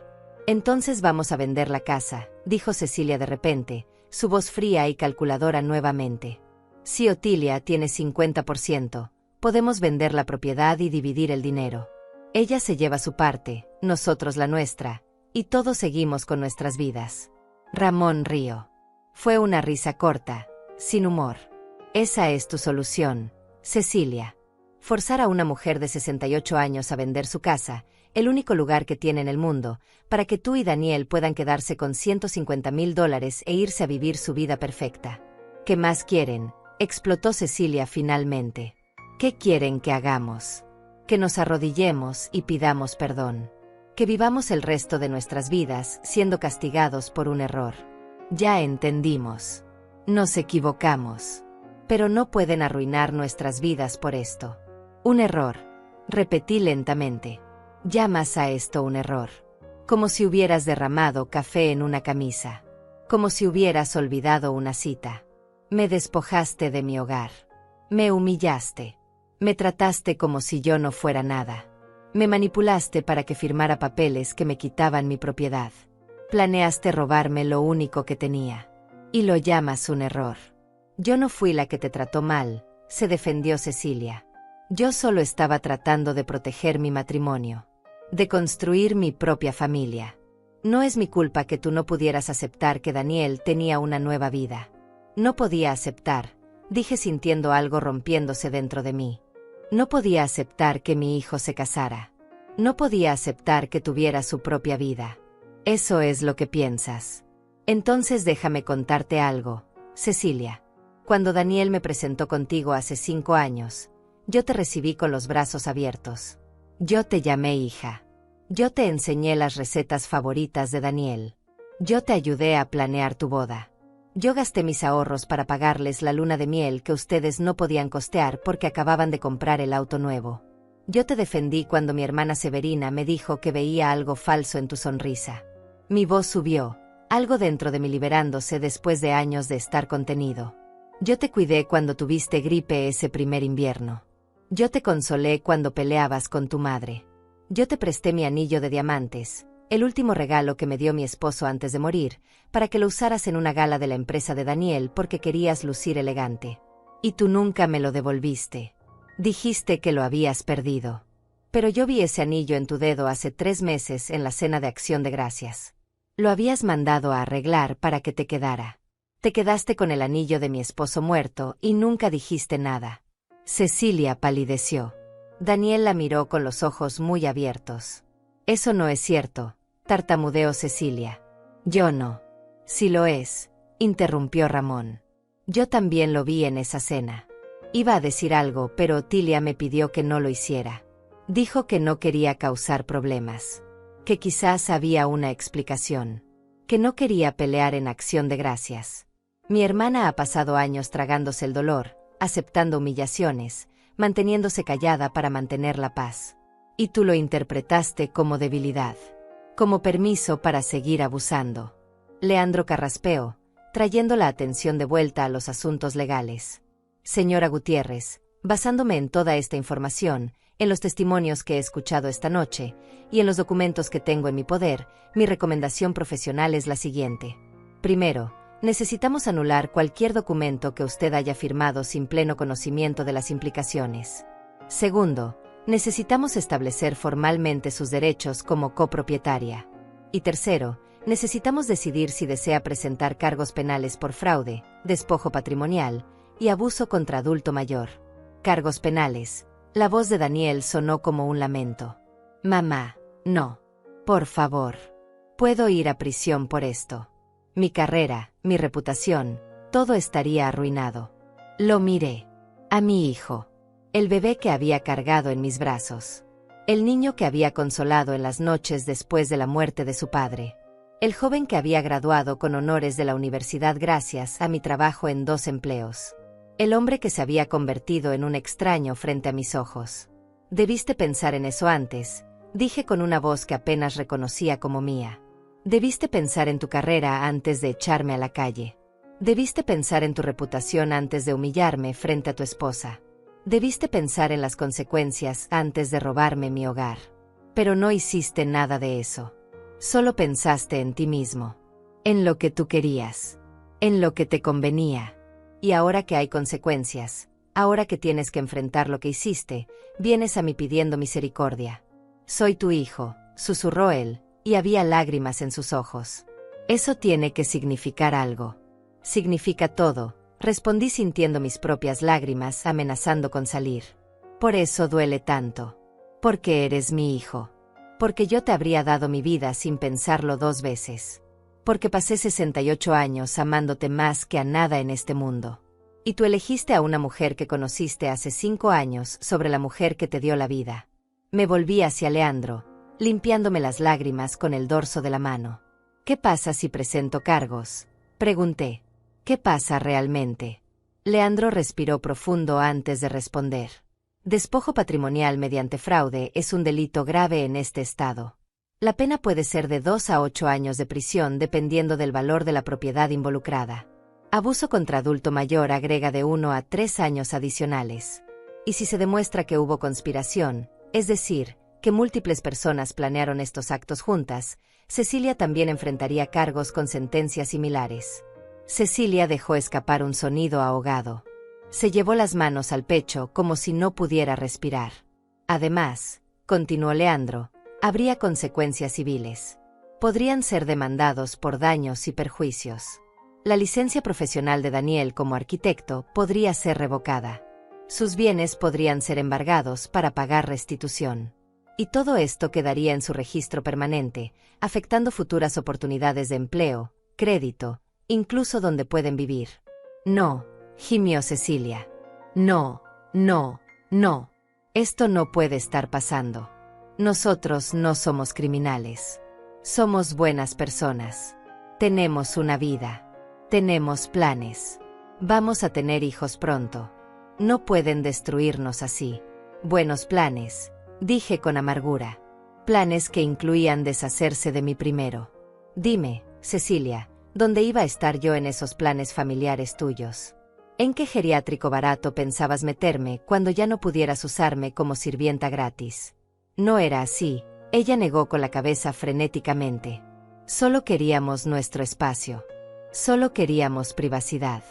Entonces vamos a vender la casa, dijo Cecilia de repente, su voz fría y calculadora nuevamente. Si Otilia tiene 50%, podemos vender la propiedad y dividir el dinero. Ella se lleva su parte, nosotros la nuestra, y todos seguimos con nuestras vidas. Ramón rió. Fue una risa corta, sin humor. Esa es tu solución, Cecilia. Forzar a una mujer de 68 años a vender su casa, el único lugar que tiene en el mundo, para que tú y Daniel puedan quedarse con $150,000 e irse a vivir su vida perfecta. ¿Qué más quieren?, explotó Cecilia finalmente. ¿Qué quieren que hagamos? Que nos arrodillemos y pidamos perdón. Que vivamos el resto de nuestras vidas siendo castigados por un error. Ya entendimos. Nos equivocamos. Pero no pueden arruinar nuestras vidas por esto. Un error. Repetí lentamente. Llamas a esto un error. Como si hubieras derramado café en una camisa. Como si hubieras olvidado una cita. Me despojaste de mi hogar. Me humillaste. Me trataste como si yo no fuera nada. Me manipulaste para que firmara papeles que me quitaban mi propiedad. Planeaste robarme lo único que tenía. Y lo llamas un error. Yo no fui la que te trató mal, se defendió Cecilia. Yo solo estaba tratando de proteger mi matrimonio. De construir mi propia familia. No es mi culpa que tú no pudieras aceptar que Daniel tenía una nueva vida. No podía aceptar, dije sintiendo algo rompiéndose dentro de mí. No podía aceptar que mi hijo se casara. No podía aceptar que tuviera su propia vida. Eso es lo que piensas. Entonces déjame contarte algo, Cecilia. Cuando Daniel me presentó contigo hace 5 años, yo te recibí con los brazos abiertos. Yo te llamé hija. Yo te enseñé las recetas favoritas de Daniel. Yo te ayudé a planear tu boda. Yo gasté mis ahorros para pagarles la luna de miel que ustedes no podían costear porque acababan de comprar el auto nuevo. Yo te defendí cuando mi hermana Severina me dijo que veía algo falso en tu sonrisa. Mi voz subió, algo dentro de mí liberándose después de años de estar contenido. Yo te cuidé cuando tuviste gripe ese primer invierno. Yo te consolé cuando peleabas con tu madre. Yo te presté mi anillo de diamantes, el último regalo que me dio mi esposo antes de morir, para que lo usaras en una gala de la empresa de Daniel porque querías lucir elegante. Y tú nunca me lo devolviste. Dijiste que lo habías perdido. Pero yo vi ese anillo en tu dedo hace 3 meses en la cena de Acción de Gracias. Lo habías mandado a arreglar para que te quedara. Te quedaste con el anillo de mi esposo muerto y nunca dijiste nada. Cecilia palideció. Daniel la miró con los ojos muy abiertos. Eso no es cierto, tartamudeó Cecilia. Yo no. Si lo es, interrumpió Ramón. Yo también lo vi en esa cena. Iba a decir algo, pero Otilia me pidió que no lo hiciera. Dijo que no quería causar problemas. Que quizás había una explicación. Que no quería pelear en Acción de Gracias. Mi hermana ha pasado años tragándose el dolor, aceptando humillaciones, manteniéndose callada para mantener la paz. Y tú lo interpretaste como debilidad. Como permiso para seguir abusando. Leandro carraspeó, trayendo la atención de vuelta a los asuntos legales. Señora Gutiérrez, basándome en toda esta información, en los testimonios que he escuchado esta noche y en los documentos que tengo en mi poder, mi recomendación profesional es la siguiente. Primero, necesitamos anular cualquier documento que usted haya firmado sin pleno conocimiento de las implicaciones. Segundo, necesitamos establecer formalmente sus derechos como copropietaria. Y tercero, necesitamos decidir si desea presentar cargos penales por fraude, despojo patrimonial y abuso contra adulto mayor. Cargos penales. La voz de Daniel sonó como un lamento. Mamá, no. Por favor. Puedo ir a prisión por esto. Mi carrera, mi reputación, todo estaría arruinado. Lo miré. A mi hijo. El bebé que había cargado en mis brazos. El niño que había consolado en las noches después de la muerte de su padre. El joven que había graduado con honores de la universidad gracias a mi trabajo en 2 empleos. El hombre que se había convertido en un extraño frente a mis ojos. Debiste pensar en eso antes, dije con una voz que apenas reconocía como mía. Debiste pensar en tu carrera antes de echarme a la calle. Debiste pensar en tu reputación antes de humillarme frente a tu esposa. Debiste pensar en las consecuencias antes de robarme mi hogar. Pero no hiciste nada de eso. Solo pensaste en ti mismo. En lo que tú querías. En lo que te convenía. Y ahora que hay consecuencias, ahora que tienes que enfrentar lo que hiciste, vienes a mí pidiendo misericordia. Soy tu hijo, susurró él, y había lágrimas en sus ojos. Eso tiene que significar algo. Significa todo, respondí sintiendo mis propias lágrimas amenazando con salir. Por eso duele tanto. Porque eres mi hijo. Porque yo te habría dado mi vida sin pensarlo 2 veces. Porque pasé 68 años amándote más que a nada en este mundo. Y tú elegiste a una mujer que conociste hace 5 años sobre la mujer que te dio la vida. Me volví hacia Leandro, limpiándome las lágrimas con el dorso de la mano. ¿Qué pasa si presento cargos? Pregunté. ¿Qué pasa realmente? Leandro respiró profundo antes de responder. Despojo patrimonial mediante fraude es un delito grave en este estado. La pena puede ser de 2 a 8 años de prisión dependiendo del valor de la propiedad involucrada. Abuso contra adulto mayor agrega de 1 a 3 años adicionales. Y si se demuestra que hubo conspiración, es decir, que múltiples personas planearon estos actos juntas, Cecilia también enfrentaría cargos con sentencias similares. Cecilia dejó escapar un sonido ahogado. Se llevó las manos al pecho como si no pudiera respirar. Además, continuó Leandro, habría consecuencias civiles. Podrían ser demandados por daños y perjuicios. La licencia profesional de Daniel como arquitecto podría ser revocada. Sus bienes podrían ser embargados para pagar restitución. Y todo esto quedaría en su registro permanente, afectando futuras oportunidades de empleo, crédito, incluso donde pueden vivir. No, gimió Cecilia. No, no, no. Esto no puede estar pasando. Nosotros no somos criminales. Somos buenas personas. Tenemos una vida. Tenemos planes. Vamos a tener hijos pronto. No pueden destruirnos así. Buenos planes, dije con amargura. Planes que incluían deshacerse de mí primero. Dime, Cecilia, ¿dónde iba a estar yo en esos planes familiares tuyos? ¿En qué geriátrico barato pensabas meterme cuando ya no pudieras usarme como sirvienta gratis? No era así, ella negó con la cabeza frenéticamente. Solo queríamos nuestro espacio. Solo queríamos privacidad.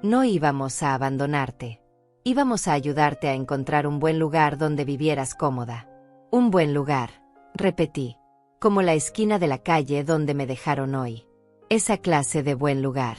No íbamos a abandonarte. Íbamos a ayudarte a encontrar un buen lugar donde vivieras cómoda. Un buen lugar, repetí. Como la esquina de la calle donde me dejaron hoy. Esa clase de buen lugar.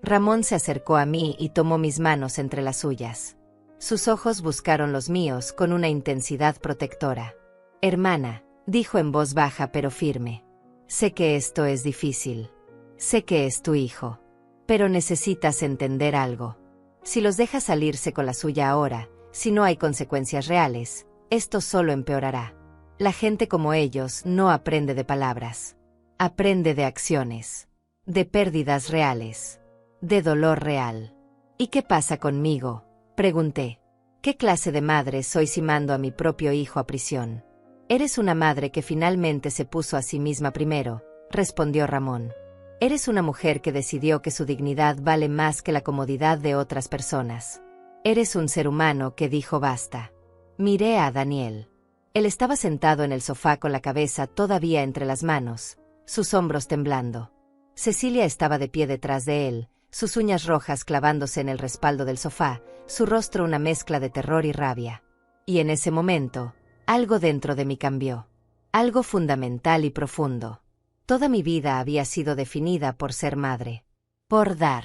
Ramón se acercó a mí y tomó mis manos entre las suyas. Sus ojos buscaron los míos con una intensidad protectora. Hermana, dijo en voz baja pero firme. Sé que esto es difícil. Sé que es tu hijo. Pero necesitas entender algo. Si los dejas salirse con la suya ahora, si no hay consecuencias reales, esto solo empeorará. La gente como ellos no aprende de palabras. Aprende de acciones. De pérdidas reales. De dolor real. ¿Y qué pasa conmigo? Pregunté. ¿Qué clase de madre soy si mando a mi propio hijo a prisión? Eres una madre que finalmente se puso a sí misma primero, respondió Ramón. Eres una mujer que decidió que su dignidad vale más que la comodidad de otras personas. Eres un ser humano que dijo basta. Miré a Daniel. Él estaba sentado en el sofá con la cabeza todavía entre las manos, sus hombros temblando. Cecilia estaba de pie detrás de él, sus uñas rojas clavándose en el respaldo del sofá, su rostro una mezcla de terror y rabia. Y en ese momento, algo dentro de mí cambió. Algo fundamental y profundo. Toda mi vida había sido definida por ser madre. Por dar.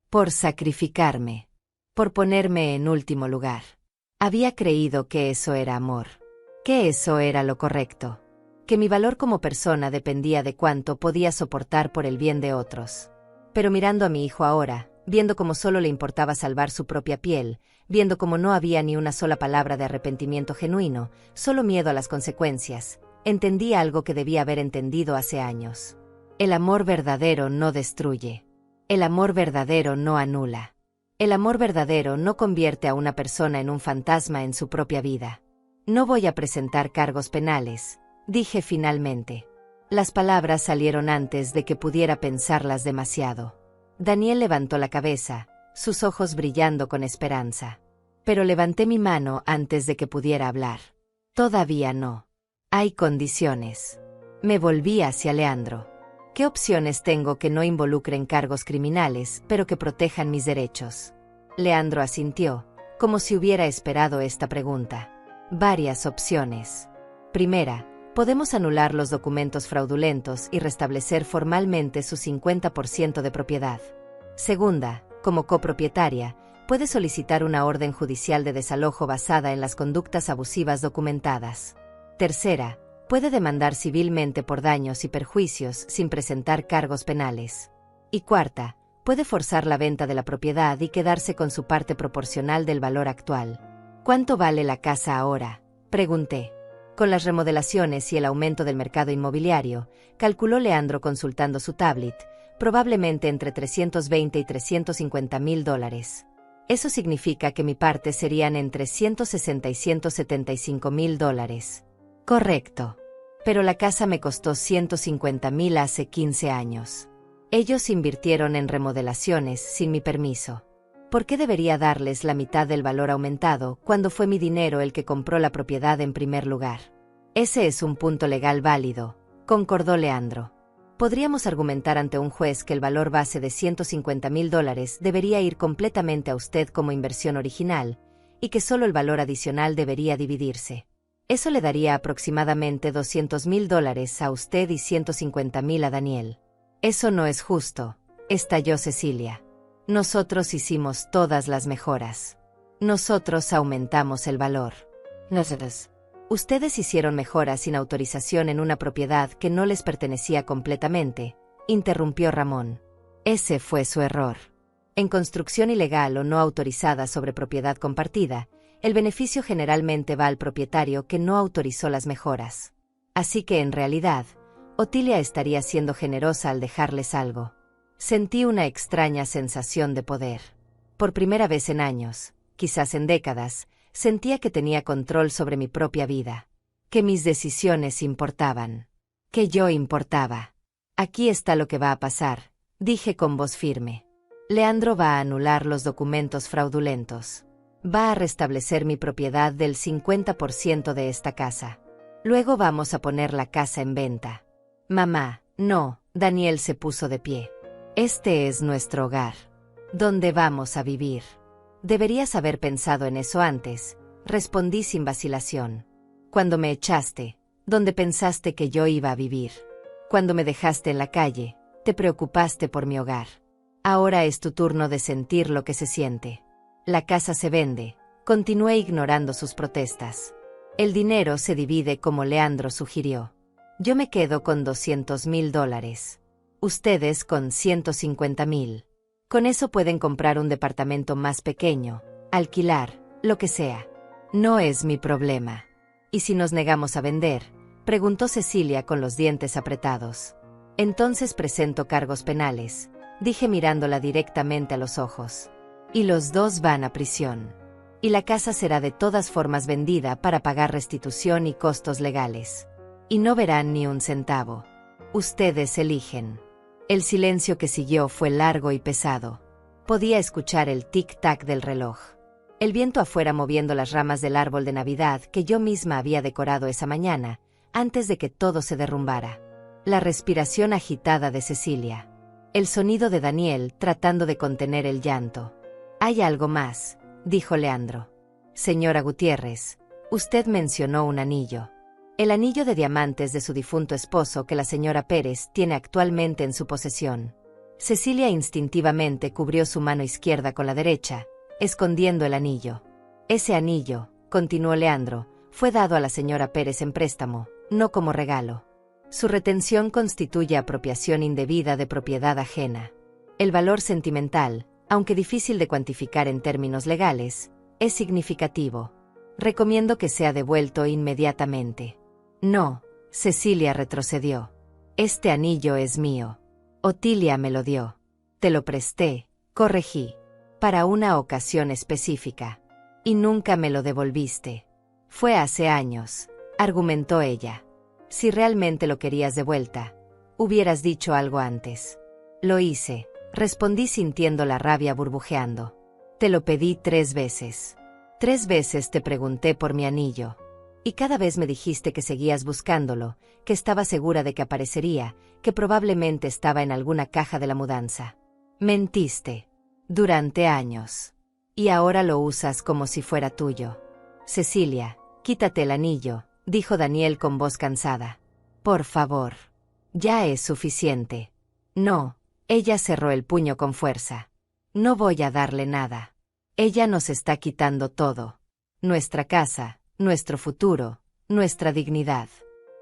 Por sacrificarme. Por ponerme en último lugar. Había creído que eso era amor. Que eso era lo correcto. Que mi valor como persona dependía de cuánto podía soportar por el bien de otros. Pero mirando a mi hijo ahora, viendo cómo solo le importaba salvar su propia piel, viendo cómo no había ni una sola palabra de arrepentimiento genuino, solo miedo a las consecuencias, entendí algo que debía haber entendido hace años. El amor verdadero no destruye. El amor verdadero no anula. El amor verdadero no convierte a una persona en un fantasma en su propia vida. No voy a presentar cargos penales, dije finalmente. Las palabras salieron antes de que pudiera pensarlas demasiado. Daniel levantó la cabeza, sus ojos brillando con esperanza. Pero levanté mi mano antes de que pudiera hablar. Todavía no. Hay condiciones. Me volví hacia Leandro. ¿Qué opciones tengo que no involucren cargos criminales, pero que protejan mis derechos? Leandro asintió, como si hubiera esperado esta pregunta. Varias opciones. Primera, podemos anular los documentos fraudulentos y restablecer formalmente su 50% de propiedad. Segunda, como copropietaria, puede solicitar una orden judicial de desalojo basada en las conductas abusivas documentadas. Tercera, puede demandar civilmente por daños y perjuicios sin presentar cargos penales. Y cuarta, puede forzar la venta de la propiedad y quedarse con su parte proporcional del valor actual. ¿Cuánto vale la casa ahora?, pregunté. Con las remodelaciones y el aumento del mercado inmobiliario, calculó Leandro consultando su tablet, probablemente entre 320 y 350 mil dólares. Eso significa que mi parte serían entre 160 y 175 mil dólares. Correcto. Pero la casa me costó 150 mil hace 15 años. Ellos invirtieron en remodelaciones sin mi permiso. ¿Por qué debería darles la mitad del valor aumentado cuando fue mi dinero el que compró la propiedad en primer lugar? Ese es un punto legal válido, concordó Leandro. Podríamos argumentar ante un juez que el valor base de 150 mil dólares debería ir completamente a usted como inversión original, y que solo el valor adicional debería dividirse. Eso le daría aproximadamente 200 mil dólares a usted y 150 mil a Daniel. Eso no es justo, estalló Cecilia. Nosotros hicimos todas las mejoras. Nosotros aumentamos el valor. Nosotros. Ustedes hicieron mejoras sin autorización en una propiedad que no les pertenecía completamente, interrumpió Ramón. Ese fue su error. En construcción ilegal o no autorizada sobre propiedad compartida, el beneficio generalmente va al propietario que no autorizó las mejoras. Así que en realidad, Otilia estaría siendo generosa al dejarles algo. Sentí una extraña sensación de poder. Por primera vez en años, quizás en décadas, sentía que tenía control sobre mi propia vida. Que mis decisiones importaban. Que yo importaba. Aquí está lo que va a pasar, dije con voz firme. Leandro va a anular los documentos fraudulentos. Va a restablecer mi propiedad del 50% de esta casa. Luego vamos a poner la casa en venta. Mamá, no, Daniel se puso de pie. Este es nuestro hogar. ¿Dónde vamos a vivir? Deberías haber pensado en eso antes, respondí sin vacilación. Cuando me echaste, ¿dónde pensaste que yo iba a vivir? Cuando me dejaste en la calle, te preocupaste por mi hogar. Ahora es tu turno de sentir lo que se siente. La casa se vende, continué ignorando sus protestas. El dinero se divide como Leandro sugirió. Yo me quedo con 200 mil dólares. Ustedes con 150 mil. Con eso pueden comprar un departamento más pequeño, alquilar, lo que sea. No es mi problema. ¿Y si nos negamos a vender?, preguntó Cecilia con los dientes apretados. Entonces presento cargos penales, dije mirándola directamente a los ojos. Y los dos van a prisión. Y la casa será de todas formas vendida para pagar restitución y costos legales. Y no verán ni un centavo. Ustedes eligen. El silencio que siguió fue largo y pesado. Podía escuchar el tic-tac del reloj. El viento afuera moviendo las ramas del árbol de Navidad que yo misma había decorado esa mañana, antes de que todo se derrumbara. La respiración agitada de Cecilia. El sonido de Daniel tratando de contener el llanto. «Hay algo más», dijo Leandro. «Señora Gutiérrez, usted mencionó un anillo. El anillo de diamantes de su difunto esposo que la señora Pérez tiene actualmente en su posesión». Cecilia instintivamente cubrió su mano izquierda con la derecha, escondiendo el anillo. «Ese anillo», continuó Leandro, «fue dado a la señora Pérez en préstamo, no como regalo. Su retención constituye apropiación indebida de propiedad ajena. El valor sentimental, aunque difícil de cuantificar en términos legales, es significativo. Recomiendo que sea devuelto inmediatamente». «No», Cecilia retrocedió. «Este anillo es mío. Otilia me lo dio. Te lo presté», corregí, «para una ocasión específica. Y nunca me lo devolviste». «Fue hace años», argumentó ella. «Si realmente lo querías de vuelta, hubieras dicho algo antes». «Lo hice», respondí sintiendo la rabia burbujeando. «Te lo pedí 3 veces. 3 veces te pregunté por mi anillo. Y cada vez me dijiste que seguías buscándolo, que estaba segura de que aparecería, que probablemente estaba en alguna caja de la mudanza. Mentiste. Durante años. Y ahora lo usas como si fuera tuyo». «Cecilia, quítate el anillo», dijo Daniel con voz cansada. «Por favor. Ya es suficiente». «No», ella cerró el puño con fuerza. «No voy a darle nada. Ella nos está quitando todo. Nuestra casa, nuestro futuro, nuestra dignidad.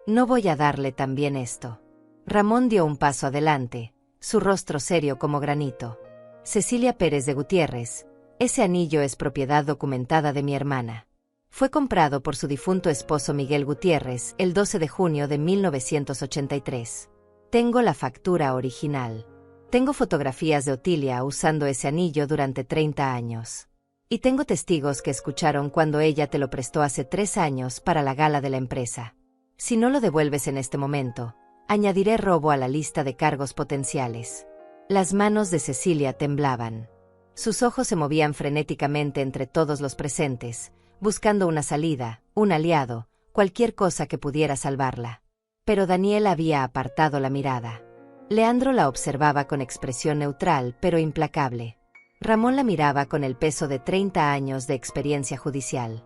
No voy a darle también esto». Ramón dio un paso adelante, su rostro serio como granito. «Cecilia Pérez de Gutiérrez, ese anillo es propiedad documentada de mi hermana. Fue comprado por su difunto esposo Miguel Gutiérrez el 12 de junio de 1983. Tengo la factura original. Tengo fotografías de Otilia usando ese anillo durante 30 años. Y tengo testigos que escucharon cuando ella te lo prestó hace 3 años para la gala de la empresa. Si no lo devuelves en este momento, añadiré robo a la lista de cargos potenciales». Las manos de Cecilia temblaban. Sus ojos se movían frenéticamente entre todos los presentes, buscando una salida, un aliado, cualquier cosa que pudiera salvarla. Pero Daniel había apartado la mirada. Leandro la observaba con expresión neutral pero implacable. Ramón la miraba con el peso de 30 años de experiencia judicial.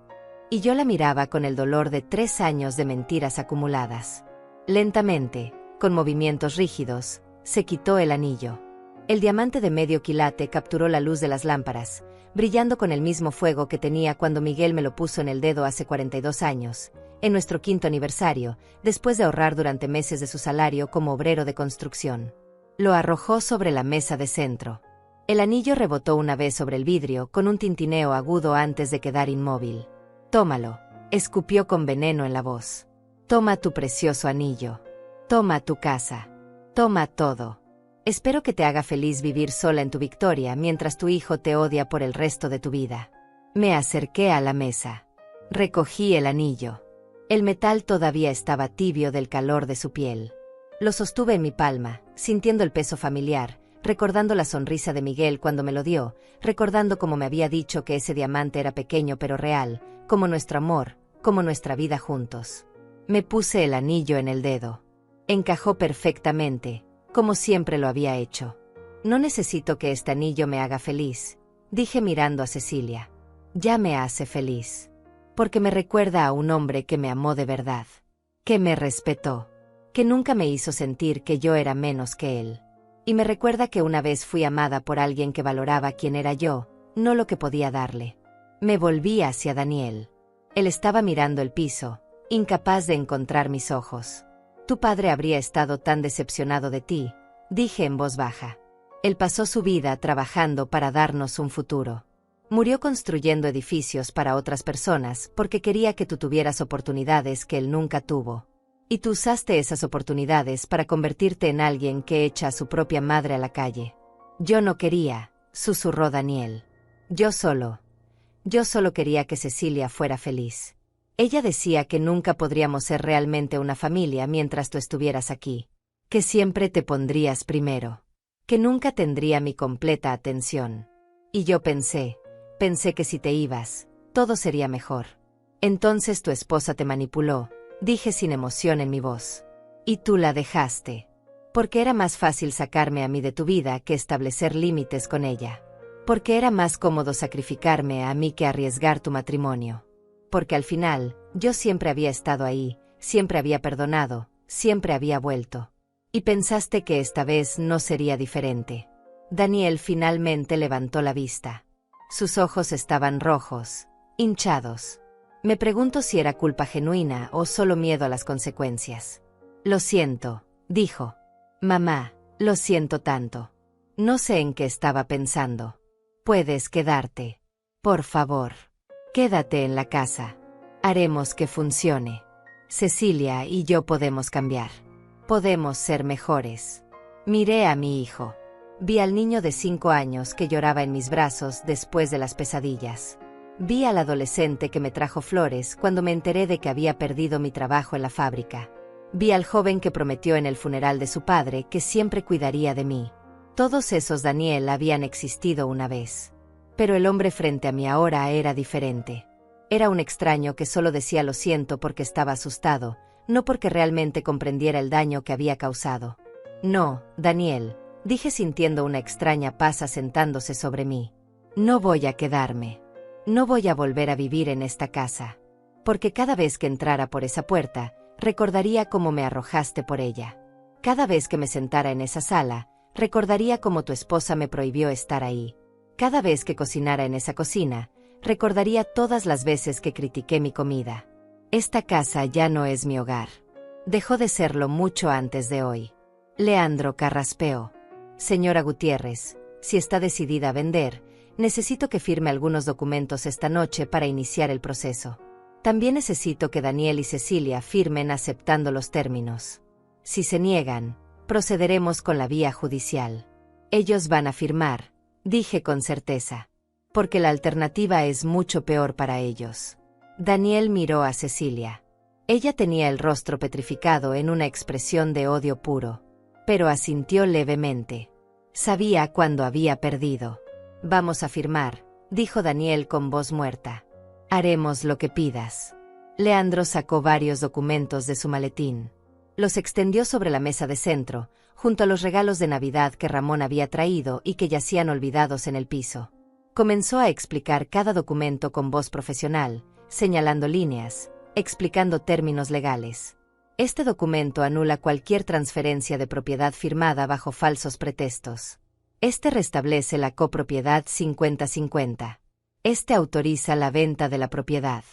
Y yo la miraba con el dolor de 3 años de mentiras acumuladas. Lentamente, con movimientos rígidos, se quitó el anillo. El diamante de medio quilate capturó la luz de las lámparas, brillando con el mismo fuego que tenía cuando Miguel me lo puso en el dedo hace 42 años, en nuestro 5º aniversario, después de ahorrar durante meses de su salario como obrero de construcción. Lo arrojó sobre la mesa de centro. El anillo rebotó una vez sobre el vidrio con un tintineo agudo antes de quedar inmóvil. «Tómalo», escupió con veneno en la voz. «Toma tu precioso anillo. Toma tu casa. Toma todo. Espero que te haga feliz vivir sola en tu victoria mientras tu hijo te odia por el resto de tu vida». Me acerqué a la mesa. Recogí el anillo. El metal todavía estaba tibio del calor de su piel. Lo sostuve en mi palma, sintiendo el peso familiar, recordando la sonrisa de Miguel cuando me lo dio, recordando cómo me había dicho que ese diamante era pequeño pero real, como nuestro amor, como nuestra vida juntos. Me puse el anillo en el dedo. Encajó perfectamente, como siempre lo había hecho. «No necesito que este anillo me haga feliz», dije mirando a Cecilia. «Ya me hace feliz. Porque me recuerda a un hombre que me amó de verdad. Que me respetó. Que nunca me hizo sentir que yo era menos que él. Y me recuerda que una vez fui amada por alguien que valoraba quién era yo, no lo que podía darle». Me volví hacia Daniel. Él estaba mirando el piso, incapaz de encontrar mis ojos. «Tu padre habría estado tan decepcionado de ti», dije en voz baja. «Él pasó su vida trabajando para darnos un futuro. Murió construyendo edificios para otras personas porque quería que tú tuvieras oportunidades que él nunca tuvo. Y tú usaste esas oportunidades para convertirte en alguien que echa a su propia madre a la calle». «Yo no quería», susurró Daniel. Yo solo quería que Cecilia fuera feliz. Ella decía que nunca podríamos ser realmente una familia mientras tú estuvieras aquí. Que siempre te pondrías primero. Que nunca tendría mi completa atención. Y yo pensé Pensé que si te ibas, todo sería mejor. Entonces tu esposa te manipuló, dije sin emoción en mi voz. Y tú la dejaste. Porque era más fácil sacarme a mí de tu vida que establecer límites con ella. Porque era más cómodo sacrificarme a mí que arriesgar tu matrimonio. Porque al final, yo siempre había estado ahí, siempre había perdonado, siempre había vuelto. Y pensaste que esta vez no sería diferente. Daniel finalmente levantó la vista. Sus ojos estaban rojos, hinchados. Me pregunto si era culpa genuina o solo miedo a las consecuencias. Lo siento, dijo. Mamá, lo siento tanto. No sé en qué estaba pensando. Puedes quedarte. Por favor. Quédate en la casa. Haremos que funcione. Cecilia y yo podemos cambiar. Podemos ser mejores. Miré a mi hijo. Vi al niño de 5 años que lloraba en mis brazos después de las pesadillas. Vi al adolescente que me trajo flores cuando me enteré de que había perdido mi trabajo en la fábrica. Vi al joven que prometió en el funeral de su padre que siempre cuidaría de mí. Todos esos Daniel habían existido una vez. Pero el hombre frente a mí ahora era diferente. Era un extraño que solo decía lo siento porque estaba asustado, no porque realmente comprendiera el daño que había causado. No, Daniel, dije sintiendo una extraña paz asentándose sobre mí. No voy a quedarme. No voy a volver a vivir en esta casa. Porque cada vez que entrara por esa puerta, recordaría cómo me arrojaste por ella. Cada vez que me sentara en esa sala, recordaría cómo tu esposa me prohibió estar ahí. Cada vez que cocinara en esa cocina, recordaría todas las veces que critiqué mi comida. Esta casa ya no es mi hogar. Dejó de serlo mucho antes de hoy. Leandro carraspeó. Señora Gutiérrez, si está decidida a vender, necesito que firme algunos documentos esta noche para iniciar el proceso. También necesito que Daniel y Cecilia firmen aceptando los términos. Si se niegan, procederemos con la vía judicial. Ellos van a firmar, dije con certeza. Porque la alternativa es mucho peor para ellos. Daniel miró a Cecilia. Ella tenía el rostro petrificado en una expresión de odio puro. Pero asintió levemente. Sabía cuándo había perdido. Vamos a firmar, dijo Daniel con voz muerta. Haremos lo que pidas. Leandro sacó varios documentos de su maletín. Los extendió sobre la mesa de centro, junto a los regalos de Navidad que Ramón había traído y que yacían olvidados en el piso. Comenzó a explicar cada documento con voz profesional, señalando líneas, explicando términos legales. Este documento anula cualquier transferencia de propiedad firmada bajo falsos pretextos. Este restablece la copropiedad 50-50. Este autoriza la venta de la propiedad.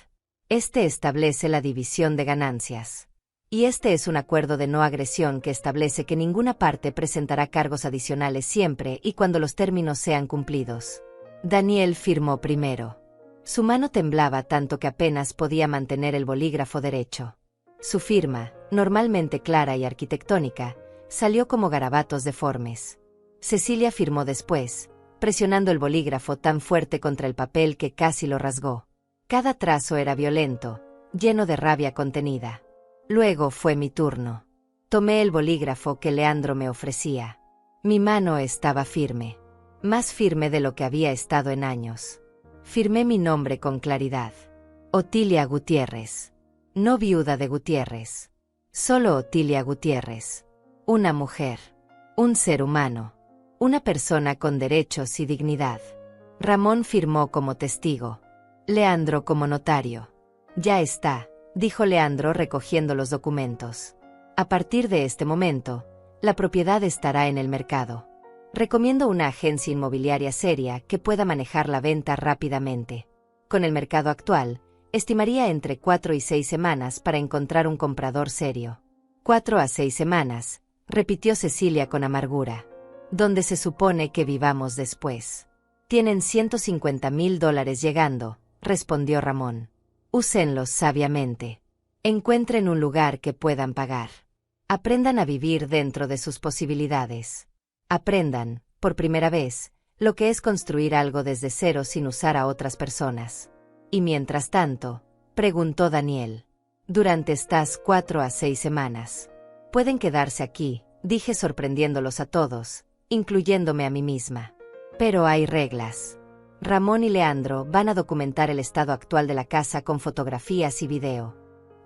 Este establece la división de ganancias. Y este es un acuerdo de no agresión que establece que ninguna parte presentará cargos adicionales siempre y cuando los términos sean cumplidos. Daniel firmó primero. Su mano temblaba tanto que apenas podía mantener el bolígrafo derecho. Su firma, normalmente clara y arquitectónica, salió como garabatos deformes. Cecilia firmó después, presionando el bolígrafo tan fuerte contra el papel que casi lo rasgó. Cada trazo era violento, lleno de rabia contenida. Luego fue mi turno. Tomé el bolígrafo que Leandro me ofrecía. Mi mano estaba firme. Más firme de lo que había estado en años. Firmé mi nombre con claridad. Otilia Gutiérrez. No viuda de Gutiérrez. Solo Otilia Gutiérrez. Una mujer. Un ser humano. Una persona con derechos y dignidad. Ramón firmó como testigo. Leandro como notario. Ya está, dijo Leandro recogiendo los documentos. A partir de este momento, la propiedad estará en el mercado. Recomiendo una agencia inmobiliaria seria que pueda manejar la venta rápidamente. Con el mercado actual, estimaría entre 4 y 6 semanas para encontrar un comprador serio. 4 a 6 semanas, repitió Cecilia con amargura. ¿Dónde se supone que vivamos después? Tienen $150,000 llegando, respondió Ramón. Úsenlos sabiamente. Encuentren un lugar que puedan pagar. Aprendan a vivir dentro de sus posibilidades. Aprendan, por primera vez, lo que es construir algo desde cero sin usar a otras personas. Y mientras tanto, preguntó Daniel. Durante estas 4 a 6 semanas. Pueden quedarse aquí, dije sorprendiéndolos a todos, incluyéndome a mí misma. Pero hay reglas. Ramón y Leandro van a documentar el estado actual de la casa con fotografías y video.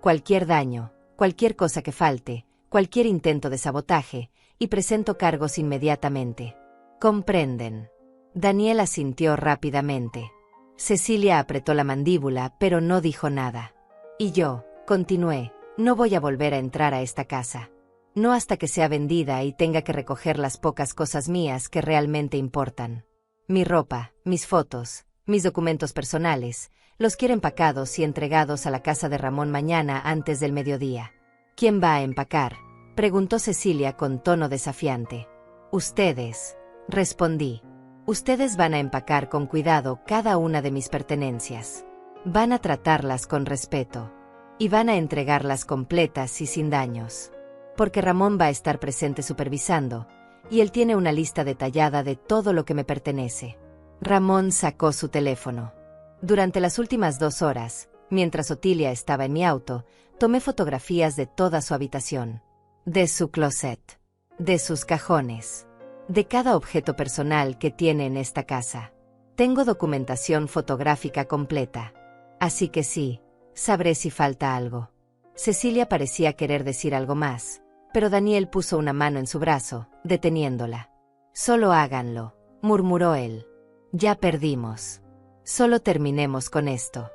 Cualquier daño, cualquier cosa que falte, cualquier intento de sabotaje, y presento cargos inmediatamente. ¿Comprenden? Daniel asintió rápidamente. Cecilia apretó la mandíbula, pero no dijo nada. Y yo, continué, no voy a volver a entrar a esta casa. No hasta que sea vendida y tenga que recoger las pocas cosas mías que realmente importan. Mi ropa, mis fotos, mis documentos personales, los quiero empacados y entregados a la casa de Ramón mañana antes del mediodía. ¿Quién va a empacar?, preguntó Cecilia con tono desafiante. Ustedes, respondí. Ustedes van a empacar con cuidado cada una de mis pertenencias. Van a tratarlas con respeto. Y van a entregarlas completas y sin daños. Porque Ramón va a estar presente supervisando, y él tiene una lista detallada de todo lo que me pertenece. Ramón sacó su teléfono. Durante las últimas 2 horas, mientras Otilia estaba en mi auto, tomé fotografías de toda su habitación. De su closet. De sus cajones. De cada objeto personal que tiene en esta casa. Tengo documentación fotográfica completa. Así que sí, sabré si falta algo. Cecilia parecía querer decir algo más, pero Daniel puso una mano en su brazo, deteniéndola. Solo háganlo, murmuró él. Ya perdimos. Solo terminemos con esto.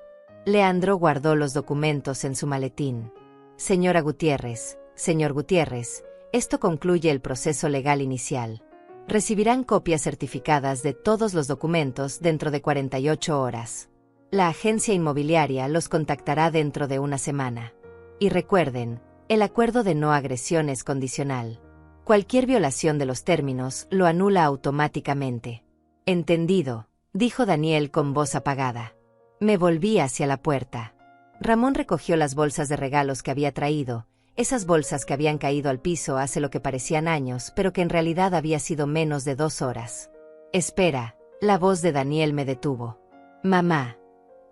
Leandro guardó los documentos en su maletín. Señora Gutiérrez, señor Gutiérrez, esto concluye el proceso legal inicial. Recibirán copias certificadas de todos los documentos dentro de 48 horas. La agencia inmobiliaria los contactará dentro de una semana. Y recuerden, el acuerdo de no agresión es condicional. Cualquier violación de los términos lo anula automáticamente. Entendido, dijo Daniel con voz apagada. Me volví hacia la puerta. Ramón recogió las bolsas de regalos que había traído, esas bolsas que habían caído al piso hace lo que parecían años, pero que en realidad había sido menos de 2 horas. Espera, la voz de Daniel me detuvo. Mamá.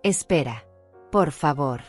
Espera. Por favor.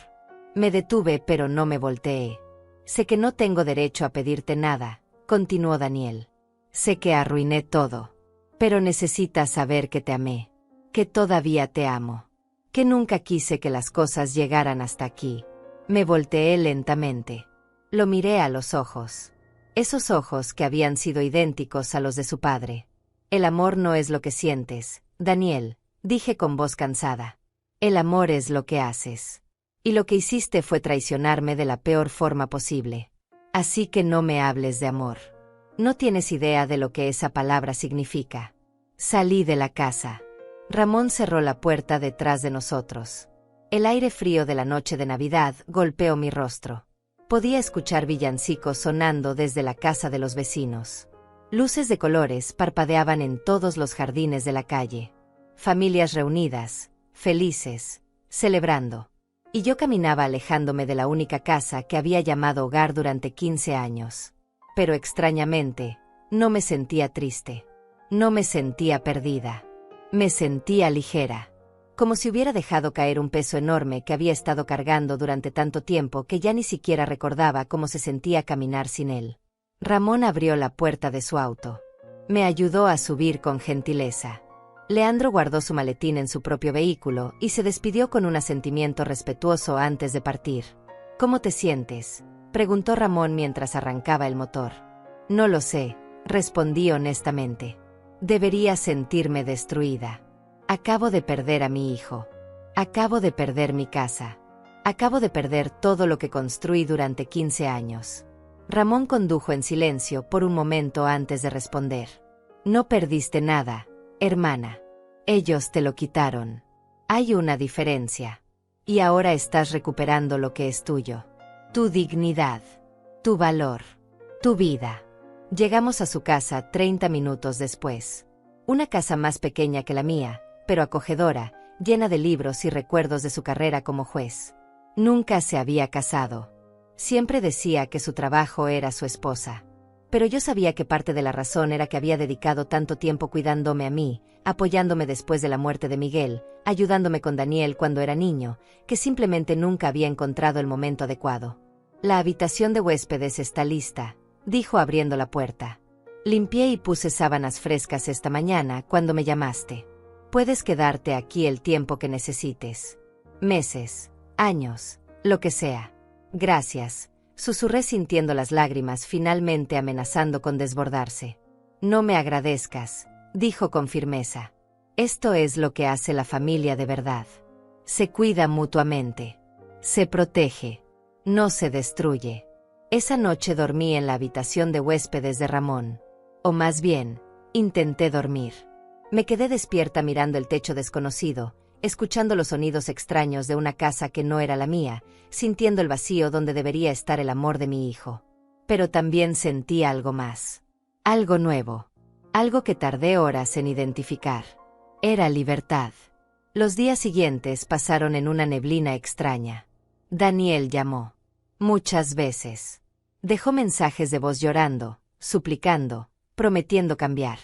Me detuve pero no me volteé. Sé que no tengo derecho a pedirte nada, continuó Daniel. Sé que arruiné todo. Pero necesitas saber que te amé. Que todavía te amo. Que nunca quise que las cosas llegaran hasta aquí. Me volteé lentamente. Lo miré a los ojos. Esos ojos que habían sido idénticos a los de su padre. El amor no es lo que sientes, Daniel, dije con voz cansada. El amor es lo que haces. Y lo que hiciste fue traicionarme de la peor forma posible. Así que no me hables de amor. No tienes idea de lo que esa palabra significa. Salí de la casa. Ramón cerró la puerta detrás de nosotros. El aire frío de la noche de Navidad golpeó mi rostro. Podía escuchar villancicos sonando desde la casa de los vecinos. Luces de colores parpadeaban en todos los jardines de la calle. Familias reunidas, felices, celebrando. Y yo caminaba alejándome de la única casa que había llamado hogar durante 15 años. Pero extrañamente, no me sentía triste. No me sentía perdida. Me sentía ligera. Como si hubiera dejado caer un peso enorme que había estado cargando durante tanto tiempo que ya ni siquiera recordaba cómo se sentía caminar sin él. Ramón abrió la puerta de su auto. Me ayudó a subir con gentileza. Leandro guardó su maletín en su propio vehículo y se despidió con un asentimiento respetuoso antes de partir. ¿Cómo te sientes?, preguntó Ramón mientras arrancaba el motor. No lo sé, respondí honestamente. Debería sentirme destruida. Acabo de perder a mi hijo. Acabo de perder mi casa. Acabo de perder todo lo que construí durante 15 años. Ramón condujo en silencio por un momento antes de responder. No perdiste nada, hermana. Ellos te lo quitaron. Hay una diferencia. Y ahora estás recuperando lo que es tuyo. Tu dignidad. Tu valor. Tu vida. Llegamos a su casa 30 minutos después. Una casa más pequeña que la mía, pero acogedora, llena de libros y recuerdos de su carrera como juez. Nunca se había casado. Siempre decía que su trabajo era su esposa. Pero yo sabía que parte de la razón era que había dedicado tanto tiempo cuidándome a mí, apoyándome después de la muerte de Miguel, ayudándome con Daniel cuando era niño, que simplemente nunca había encontrado el momento adecuado. La habitación de huéspedes está lista, dijo abriendo la puerta. Limpié y puse sábanas frescas esta mañana cuando me llamaste. Puedes quedarte aquí el tiempo que necesites. Meses, años, lo que sea. Gracias, susurré sintiendo las lágrimas finalmente amenazando con desbordarse. No me agradezcas, dijo con firmeza. Esto es lo que hace la familia de verdad. Se cuida mutuamente. Se protege. No se destruye. Esa noche dormí en la habitación de huéspedes de Ramón. O más bien, intenté dormir. Me quedé despierta mirando el techo desconocido, escuchando los sonidos extraños de una casa que no era la mía, sintiendo el vacío donde debería estar el amor de mi hijo. Pero también sentí algo más. Algo nuevo. Algo que tardé horas en identificar. Era libertad. Los días siguientes pasaron en una neblina extraña. Daniel llamó. Muchas veces. Dejó mensajes de voz llorando, suplicando, prometiendo cambiar.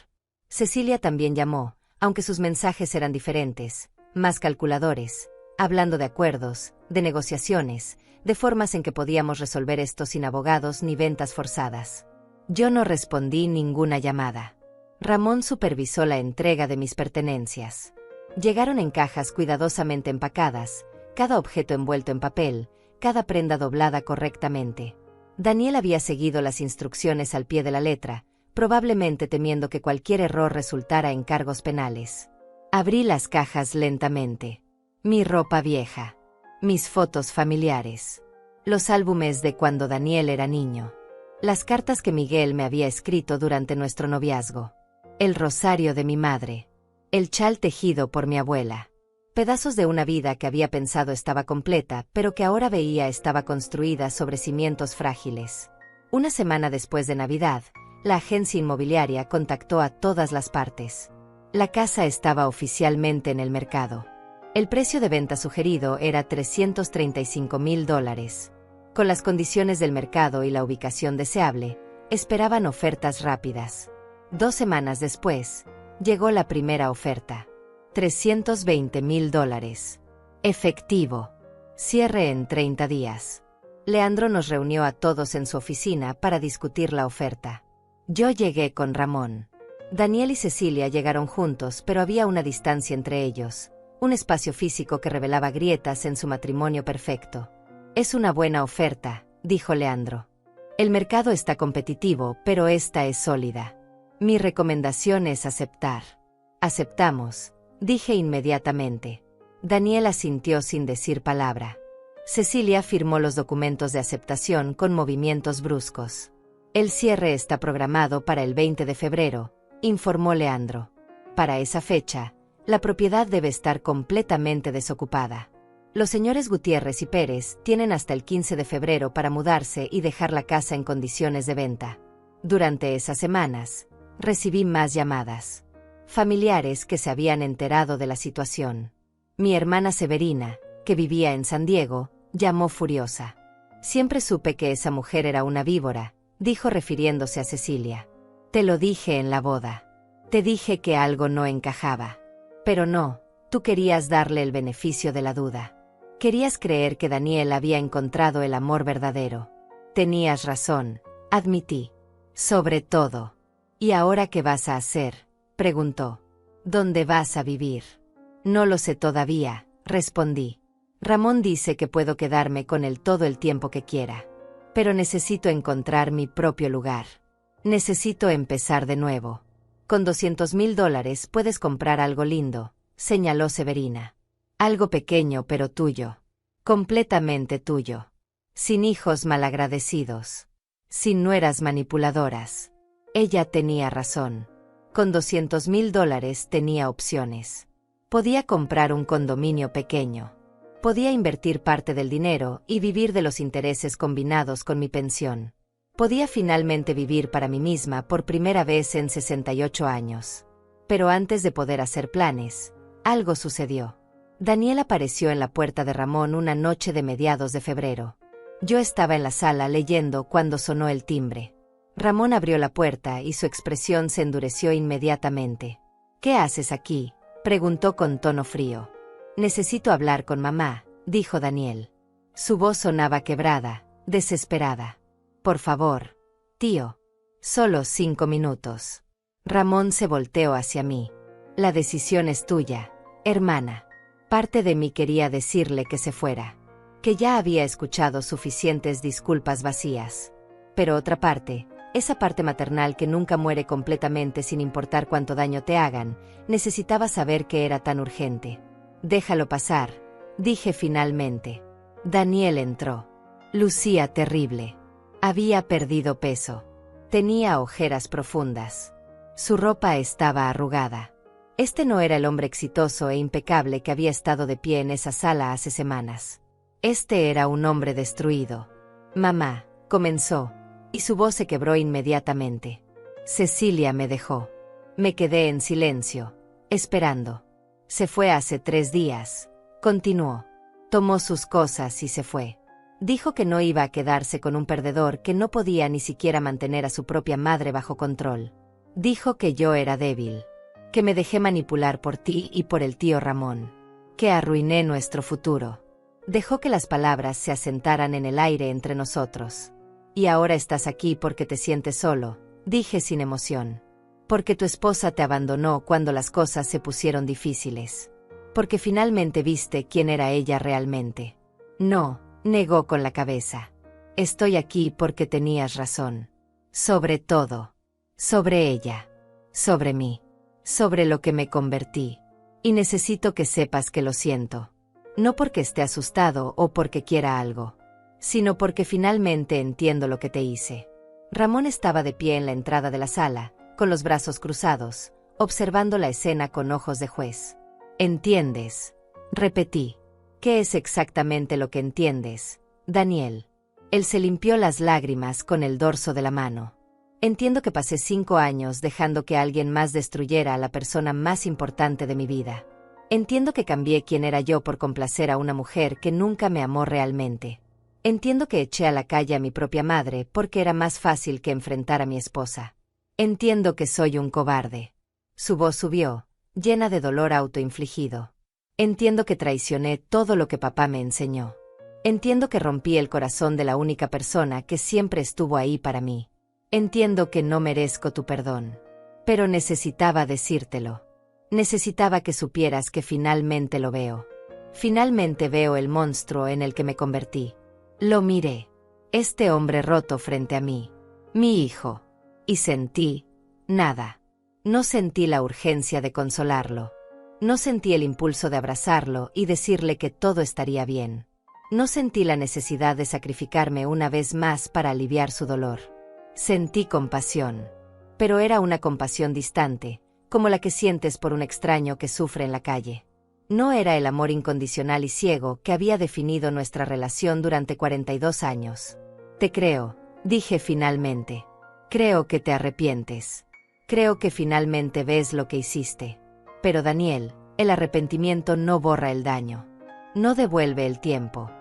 Cecilia también llamó, aunque sus mensajes eran diferentes, más calculadores, hablando de acuerdos, de negociaciones, de formas en que podíamos resolver esto sin abogados ni ventas forzadas. Yo no respondí ninguna llamada. Ramón supervisó la entrega de mis pertenencias. Llegaron en cajas cuidadosamente empacadas, cada objeto envuelto en papel, cada prenda doblada correctamente. Daniel había seguido las instrucciones al pie de la letra, probablemente temiendo que cualquier error resultara en cargos penales. Abrí las cajas lentamente. Mi ropa vieja. Mis fotos familiares. Los álbumes de cuando Daniel era niño. Las cartas que Miguel me había escrito durante nuestro noviazgo. El rosario de mi madre. El chal tejido por mi abuela. Pedazos de una vida que había pensado estaba completa, pero que ahora veía estaba construida sobre cimientos frágiles. Una semana después de Navidad, la agencia inmobiliaria contactó a todas las partes. La casa estaba oficialmente en el mercado. El precio de venta sugerido era $335,000. Con las condiciones del mercado y la ubicación deseable, esperaban ofertas rápidas. 2 semanas después, llegó la primera oferta. $320,000. Efectivo. Cierre en 30 días. Leandro nos reunió a todos en su oficina para discutir la oferta. Yo llegué con Ramón. Daniel y Cecilia llegaron juntos, pero había una distancia entre ellos, un espacio físico que revelaba grietas en su matrimonio perfecto. Es una buena oferta, dijo Leandro. El mercado está competitivo, pero esta es sólida. Mi recomendación es aceptar. Aceptamos, dije inmediatamente. Daniel asintió sin decir palabra. Cecilia firmó los documentos de aceptación con movimientos bruscos. El cierre está programado para el 20 de febrero, informó Leandro. Para esa fecha, la propiedad debe estar completamente desocupada. Los señores Gutiérrez y Pérez tienen hasta el 15 de febrero para mudarse y dejar la casa en condiciones de venta. Durante esas semanas, recibí más llamadas. Familiares que se habían enterado de la situación. Mi hermana Severina, que vivía en San Diego, llamó furiosa. Siempre supe que esa mujer era una víbora, dijo refiriéndose a Cecilia. Te lo dije en la boda. Te dije que algo no encajaba. Pero no, tú querías darle el beneficio de la duda. Querías creer que Daniel había encontrado el amor verdadero. Tenías razón, admití. Sobre todo. ¿Y ahora qué vas a hacer?, preguntó. ¿Dónde vas a vivir? No lo sé todavía, respondí. Ramón dice que puedo quedarme con él todo el tiempo que quiera. Pero necesito encontrar mi propio lugar. Necesito empezar de nuevo. Con $200,000 puedes comprar algo lindo, señaló Severina. Algo pequeño pero tuyo. Completamente tuyo. Sin hijos malagradecidos. Sin nueras manipuladoras. Ella tenía razón. Con $200,000 tenía opciones. Podía comprar un condominio pequeño. Podía invertir parte del dinero y vivir de los intereses combinados con mi pensión. Podía finalmente vivir para mí misma por primera vez en 68 años. Pero antes de poder hacer planes, algo sucedió. Daniel apareció en la puerta de Ramón una noche de mediados de febrero. Yo estaba en la sala leyendo cuando sonó el timbre. Ramón abrió la puerta y su expresión se endureció inmediatamente. ¿Qué haces aquí?, preguntó con tono frío. Necesito hablar con mamá, dijo Daniel. Su voz sonaba quebrada, desesperada. Por favor, tío. Solo 5 minutos. Ramón se volteó hacia mí. La decisión es tuya, hermana. Parte de mí quería decirle que se fuera, que ya había escuchado suficientes disculpas vacías. Pero otra parte, esa parte maternal que nunca muere completamente sin importar cuánto daño te hagan, necesitaba saber que era tan urgente. Déjalo pasar, dije finalmente. Daniel entró. Lucía terrible. Había perdido peso. Tenía ojeras profundas. Su ropa estaba arrugada. Este no era el hombre exitoso e impecable que había estado de pie en esa sala hace semanas. Este era un hombre destruido. Mamá, comenzó, y su voz se quebró inmediatamente. Cecilia me dejó. Me quedé en silencio, esperando. Se fue hace 3 días, continuó. Tomó sus cosas y se fue. Dijo que no iba a quedarse con un perdedor que no podía ni siquiera mantener a su propia madre bajo control. Dijo que yo era débil, que me dejé manipular por ti y por el tío Ramón, que arruiné nuestro futuro. Dejó que las palabras se asentaran en el aire entre nosotros. Y ahora estás aquí porque te sientes solo, dije sin emoción. Porque tu esposa te abandonó cuando las cosas se pusieron difíciles. Porque finalmente viste quién era ella realmente. No, negó con la cabeza. Estoy aquí porque tenías razón. Sobre todo. Sobre ella. Sobre mí. Sobre lo que me convertí. Y necesito que sepas que lo siento. No porque esté asustado o porque quiera algo, sino porque finalmente entiendo lo que te hice. Ramón estaba de pie en la entrada de la sala, con los brazos cruzados, observando la escena con ojos de juez. ¿Entiendes? Repetí. ¿Qué es exactamente lo que entiendes, Daniel? Él se limpió las lágrimas con el dorso de la mano. Entiendo que pasé 5 años dejando que alguien más destruyera a la persona más importante de mi vida. Entiendo que cambié quién era yo por complacer a una mujer que nunca me amó realmente. Entiendo que eché a la calle a mi propia madre porque era más fácil que enfrentar a mi esposa. Entiendo que soy un cobarde. Su voz subió, llena de dolor autoinfligido. Entiendo que traicioné todo lo que papá me enseñó. Entiendo que rompí el corazón de la única persona que siempre estuvo ahí para mí. Entiendo que no merezco tu perdón. Pero necesitaba decírtelo. Necesitaba que supieras que finalmente lo veo. Finalmente veo el monstruo en el que me convertí. Lo miré. Este hombre roto frente a mí. Mi hijo. Y sentí... nada. No sentí la urgencia de consolarlo. No sentí el impulso de abrazarlo y decirle que todo estaría bien. No sentí la necesidad de sacrificarme una vez más para aliviar su dolor. Sentí compasión. Pero era una compasión distante, como la que sientes por un extraño que sufre en la calle. No era el amor incondicional y ciego que había definido nuestra relación durante 42 años. Te creo, dije finalmente. Creo que te arrepientes. Creo que finalmente ves lo que hiciste. Pero Daniel, el arrepentimiento no borra el daño. No devuelve el tiempo.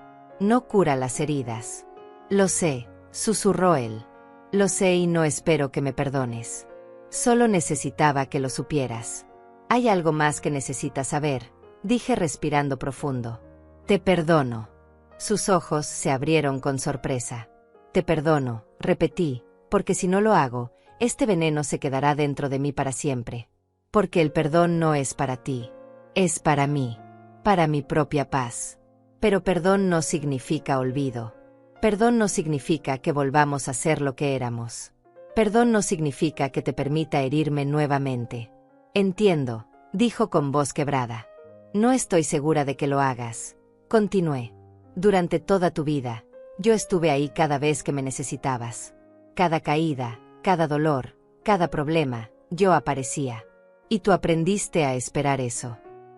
No cura las heridas. Lo sé, susurró él. Lo sé y no espero que me perdones. Solo necesitaba que lo supieras. Hay algo más que necesitas saber, dije respirando profundo. Te perdono. Sus ojos se abrieron con sorpresa. Te perdono, repetí, porque si no lo hago, este veneno se quedará dentro de mí para siempre. Porque el perdón no es para ti, es para mí, para mi propia paz. Pero perdón no significa olvido. Perdón no significa que volvamos a ser lo que éramos. Perdón no significa que te permita herirme nuevamente. Entiendo, dijo con voz quebrada. No estoy segura de que lo hagas. Continué. Durante toda tu vida, yo estuve ahí cada vez que me necesitabas. Cada caída, cada dolor, cada problema, yo aparecía. Y tú aprendiste a esperar eso.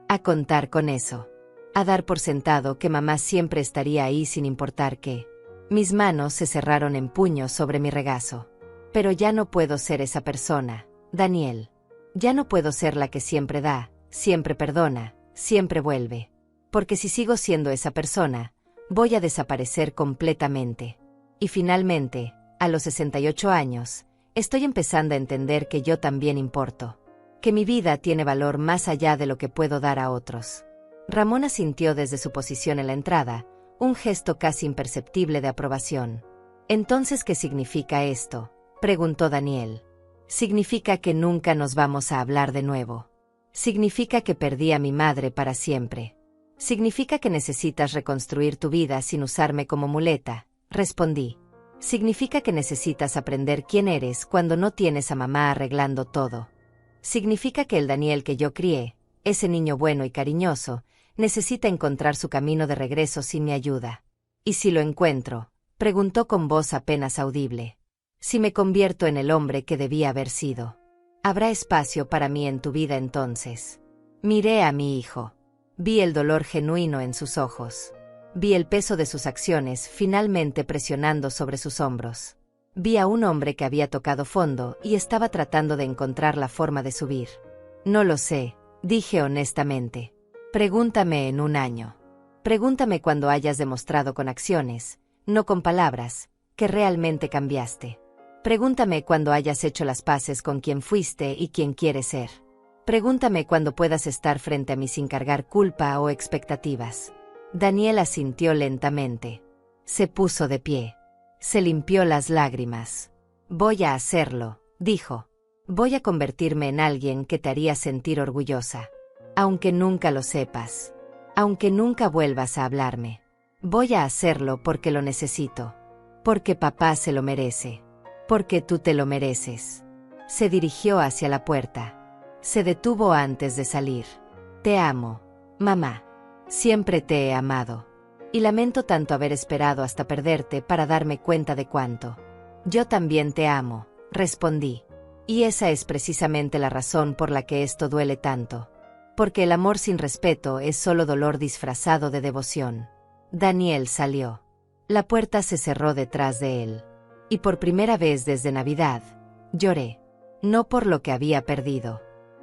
A contar con eso. A dar por sentado que mamá siempre estaría ahí sin importar qué. Mis manos se cerraron en puños sobre mi regazo. Pero ya no puedo ser esa persona, Daniel. Ya no puedo ser la que siempre da, siempre perdona, siempre vuelve. Porque si sigo siendo esa persona, voy a desaparecer completamente. Y finalmente, a los 68 años, estoy empezando a entender que yo también importo. Que mi vida tiene valor más allá de lo que puedo dar a otros. Ramón asintió desde su posición en la entrada, un gesto casi imperceptible de aprobación. ¿Entonces qué significa esto?, preguntó Daniel. Significa que nunca nos vamos a hablar de nuevo. Significa que perdí a mi madre para siempre. Significa que necesitas reconstruir tu vida sin usarme como muleta, respondí. Significa que necesitas aprender quién eres cuando no tienes a mamá arreglando todo. Significa que el Daniel que yo crié, ese niño bueno y cariñoso, necesita encontrar su camino de regreso sin mi ayuda. ¿Y si lo encuentro?, preguntó con voz apenas audible. Si me convierto en el hombre que debía haber sido. ¿Habrá espacio para mí en tu vida entonces? Miré a mi hijo. Vi el dolor genuino en sus ojos. Vi el peso de sus acciones finalmente presionando sobre sus hombros. Vi a un hombre que había tocado fondo y estaba tratando de encontrar la forma de subir. No lo sé, dije honestamente. Pregúntame en un año. Pregúntame cuando hayas demostrado con acciones, no con palabras, que realmente cambiaste. Pregúntame cuando hayas hecho las paces con quien fuiste y quien quieres ser. Pregúntame cuando puedas estar frente a mí sin cargar culpa o expectativas. Daniel asintió lentamente. Se puso de pie. Se limpió las lágrimas. Voy a hacerlo, dijo. Voy a convertirme en alguien que te haría sentir orgullosa. Aunque nunca lo sepas. Aunque nunca vuelvas a hablarme. Voy a hacerlo porque lo necesito. Porque papá se lo merece. Porque tú te lo mereces. Se dirigió hacia la puerta. Se detuvo antes de salir. Te amo, mamá. Siempre te he amado. Y lamento tanto haber esperado hasta perderte para darme cuenta de cuánto. Yo también te amo, respondí. Y esa es precisamente la razón por la que esto duele tanto. Porque el amor sin respeto es solo dolor disfrazado de devoción. Daniel salió. La puerta se cerró detrás de él. Y por primera vez desde Navidad, lloré. No por lo que había perdido,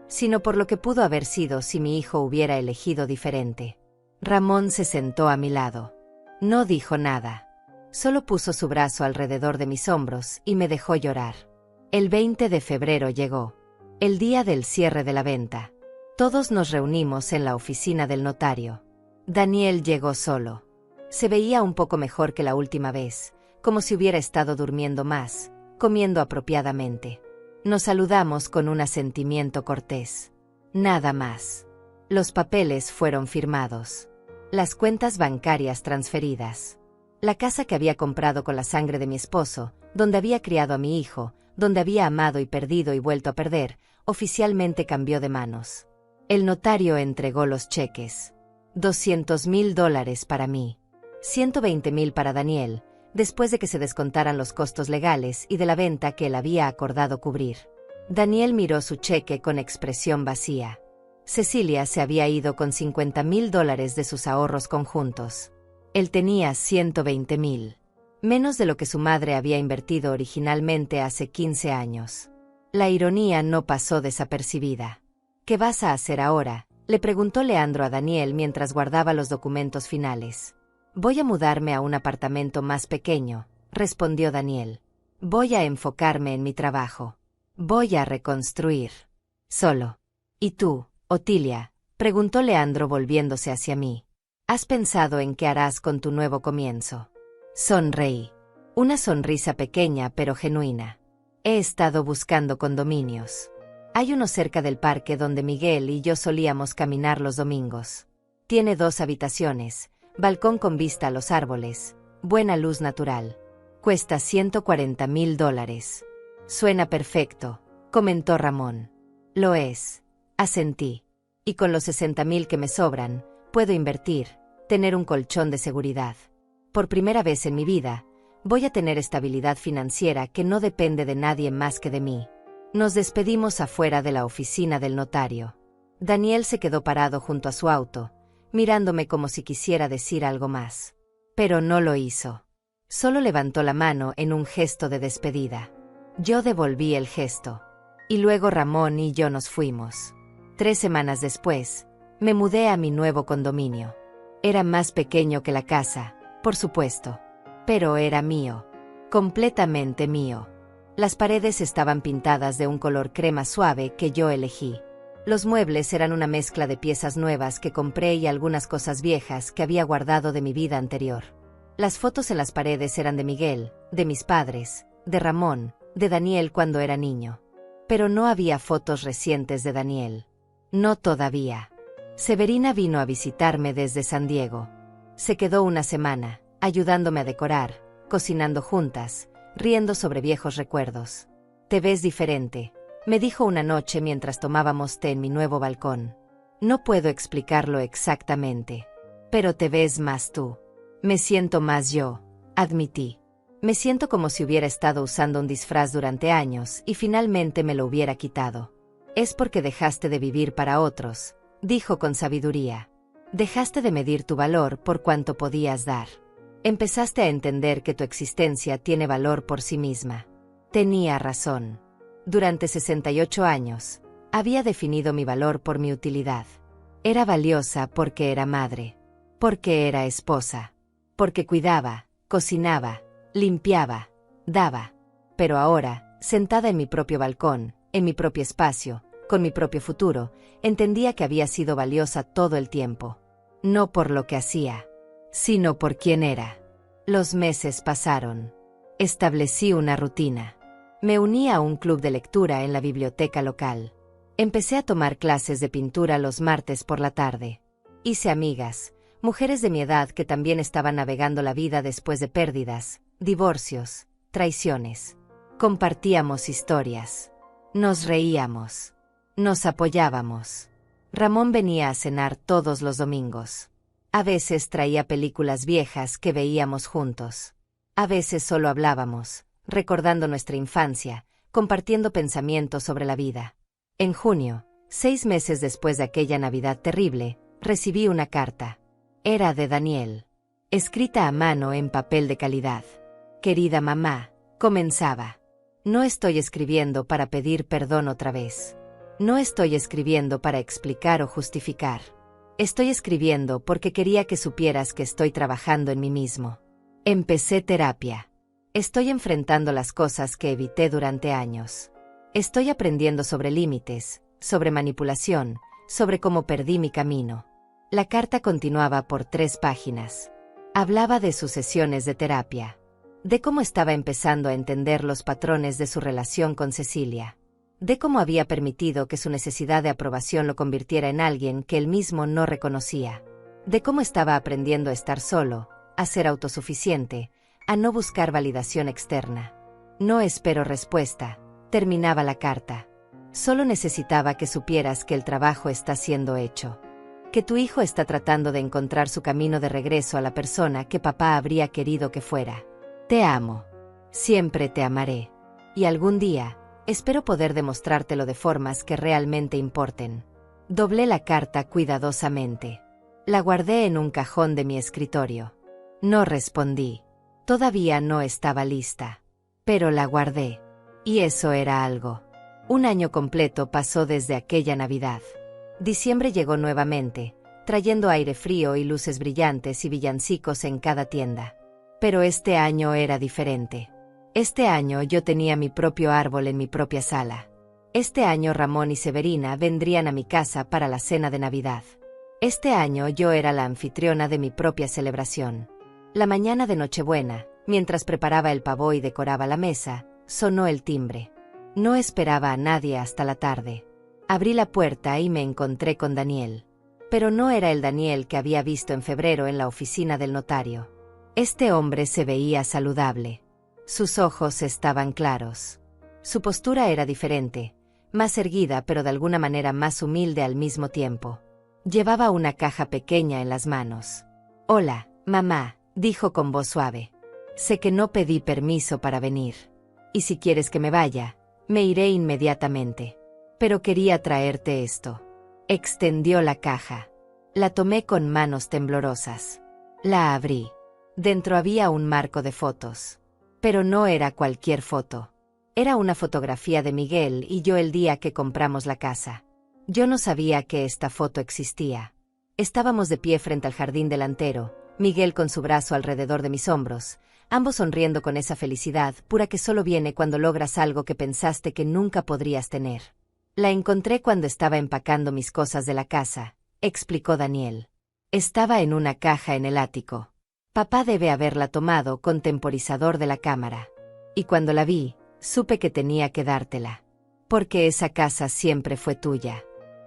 sino por lo que pudo haber sido si mi hijo hubiera elegido diferente. Ramón se sentó a mi lado. No dijo nada. Solo puso su brazo alrededor de mis hombros y me dejó llorar. El 20 de febrero llegó. El día del cierre de la venta. Todos nos reunimos en la oficina del notario. Daniel llegó solo. Se veía un poco mejor que la última vez, como si hubiera estado durmiendo más, comiendo apropiadamente. Nos saludamos con un asentimiento cortés. Nada más. Los papeles fueron firmados. Las cuentas bancarias transferidas. La casa que había comprado con la sangre de mi esposo, donde había criado a mi hijo, donde había amado y perdido y vuelto a perder, oficialmente cambió de manos. El notario entregó los cheques. $200,000 para mí. 120,000 para Daniel, después de que se descontaran los costos legales y de la venta que él había acordado cubrir. Daniel miró su cheque con expresión vacía. Cecilia se había ido con $50,000 de sus ahorros conjuntos. Él tenía 120,000. Menos de lo que su madre había invertido originalmente hace 15 años. La ironía no pasó desapercibida. ¿Qué vas a hacer ahora?, le preguntó Leandro a Daniel mientras guardaba los documentos finales. Voy a mudarme a un apartamento más pequeño, respondió Daniel. Voy a enfocarme en mi trabajo. Voy a reconstruir. Solo. ¿Y tú, Otilia?, preguntó Leandro volviéndose hacia mí. ¿Has pensado en qué harás con tu nuevo comienzo? Sonreí. Una sonrisa pequeña pero genuina. He estado buscando condominios. Hay uno cerca del parque donde Miguel y yo solíamos caminar los domingos. Tiene 2 habitaciones, balcón con vista a los árboles, buena luz natural. Cuesta $140,000. Suena perfecto, comentó Ramón. Lo es, asentí. Y con los 60,000 que me sobran, puedo invertir, tener un colchón de seguridad. Por primera vez en mi vida, voy a tener estabilidad financiera que no depende de nadie más que de mí. Nos despedimos afuera de la oficina del notario. Daniel se quedó parado junto a su auto, mirándome como si quisiera decir algo más. Pero no lo hizo. Solo levantó la mano en un gesto de despedida. Yo devolví el gesto. Y luego Ramón y yo nos fuimos. 3 semanas después, me mudé a mi nuevo condominio. Era más pequeño que la casa, por supuesto. Pero era mío. Completamente mío. Las paredes estaban pintadas de un color crema suave que yo elegí. Los muebles eran una mezcla de piezas nuevas que compré y algunas cosas viejas que había guardado de mi vida anterior. Las fotos en las paredes eran de Miguel, de mis padres, de Ramón, de Daniel cuando era niño. Pero no había fotos recientes de Daniel. No todavía. Severina vino a visitarme desde San Diego. Se quedó una semana, ayudándome a decorar, cocinando juntas, riendo sobre viejos recuerdos. Te ves diferente, me dijo una noche mientras tomábamos té en mi nuevo balcón. No puedo explicarlo exactamente, pero te ves más tú. Me siento más yo, admití. Me siento como si hubiera estado usando un disfraz durante años y finalmente me lo hubiera quitado. Es porque dejaste de vivir para otros, dijo con sabiduría. Dejaste de medir tu valor por cuánto podías dar. Empezaste a entender que tu existencia tiene valor por sí misma. Tenía razón. Durante 68 años, había definido mi valor por mi utilidad. Era valiosa porque era madre, porque era esposa, porque cuidaba, cocinaba, limpiaba, daba. Pero ahora, sentada en mi propio balcón, en mi propio espacio, con mi propio futuro, entendía que había sido valiosa todo el tiempo. No por lo que hacía, sino por quién era. Los meses pasaron. Establecí una rutina. Me uní a un club de lectura en la biblioteca local. Empecé a tomar clases de pintura los martes por la tarde. Hice amigas, mujeres de mi edad que también estaban navegando la vida después de pérdidas, divorcios, traiciones. Compartíamos historias. Nos reíamos. Nos apoyábamos. Ramón venía a cenar todos los domingos. A veces traía películas viejas que veíamos juntos. A veces solo hablábamos, recordando nuestra infancia, compartiendo pensamientos sobre la vida. En junio, 6 meses después de aquella Navidad terrible, recibí una carta. Era de Daniel. Escrita a mano en papel de calidad. Querida mamá, comenzaba. No estoy escribiendo para pedir perdón otra vez. No estoy escribiendo para explicar o justificar. Estoy escribiendo porque quería que supieras que estoy trabajando en mí mismo. Empecé terapia. Estoy enfrentando las cosas que evité durante años. Estoy aprendiendo sobre límites, sobre manipulación, sobre cómo perdí mi camino. La carta continuaba por 3 páginas. Hablaba de sus sesiones de terapia, de cómo estaba empezando a entender los patrones de su relación con Cecilia, de cómo había permitido que su necesidad de aprobación lo convirtiera en alguien que él mismo no reconocía, de cómo estaba aprendiendo a estar solo, a ser autosuficiente, a no buscar validación externa. No espero respuesta, terminaba la carta. Solo necesitaba que supieras que el trabajo está siendo hecho. Que tu hijo está tratando de encontrar su camino de regreso a la persona que papá habría querido que fuera. Te amo. Siempre te amaré. Y algún día, espero poder demostrártelo de formas que realmente importen. Doblé la carta cuidadosamente. La guardé en un cajón de mi escritorio. No respondí. Todavía no estaba lista. Pero la guardé. Y eso era algo. Un año completo pasó desde aquella Navidad. Diciembre llegó nuevamente, trayendo aire frío y luces brillantes y villancicos en cada tienda. Pero este año era diferente. Este año yo tenía mi propio árbol en mi propia sala. Este año Ramón y Severina vendrían a mi casa para la cena de Navidad. Este año yo era la anfitriona de mi propia celebración. La mañana de Nochebuena, mientras preparaba el pavó y decoraba la mesa, sonó el timbre. No esperaba a nadie hasta la tarde. Abrí la puerta y me encontré con Daniel. Pero no era el Daniel que había visto en febrero en la oficina del notario. Este hombre se veía saludable. Sus ojos estaban claros. Su postura era diferente, más erguida pero de alguna manera más humilde al mismo tiempo. Llevaba una caja pequeña en las manos. «Hola, mamá», dijo con voz suave. «Sé que no pedí permiso para venir. Y si quieres que me vaya, me iré inmediatamente. Pero quería traerte esto». Extendió la caja. La tomé con manos temblorosas. La abrí. Dentro había un marco de fotos. Pero no era cualquier foto. Era una fotografía de Miguel y yo el día que compramos la casa. Yo no sabía que esta foto existía. Estábamos de pie frente al jardín delantero, Miguel con su brazo alrededor de mis hombros, ambos sonriendo con esa felicidad pura que solo viene cuando logras algo que pensaste que nunca podrías tener. La encontré cuando estaba empacando mis cosas de la casa, explicó Daniel. Estaba en una caja en el ático. Papá debe haberla tomado con temporizador de la cámara. Y cuando la vi, supe que tenía que dártela. Porque esa casa siempre fue tuya.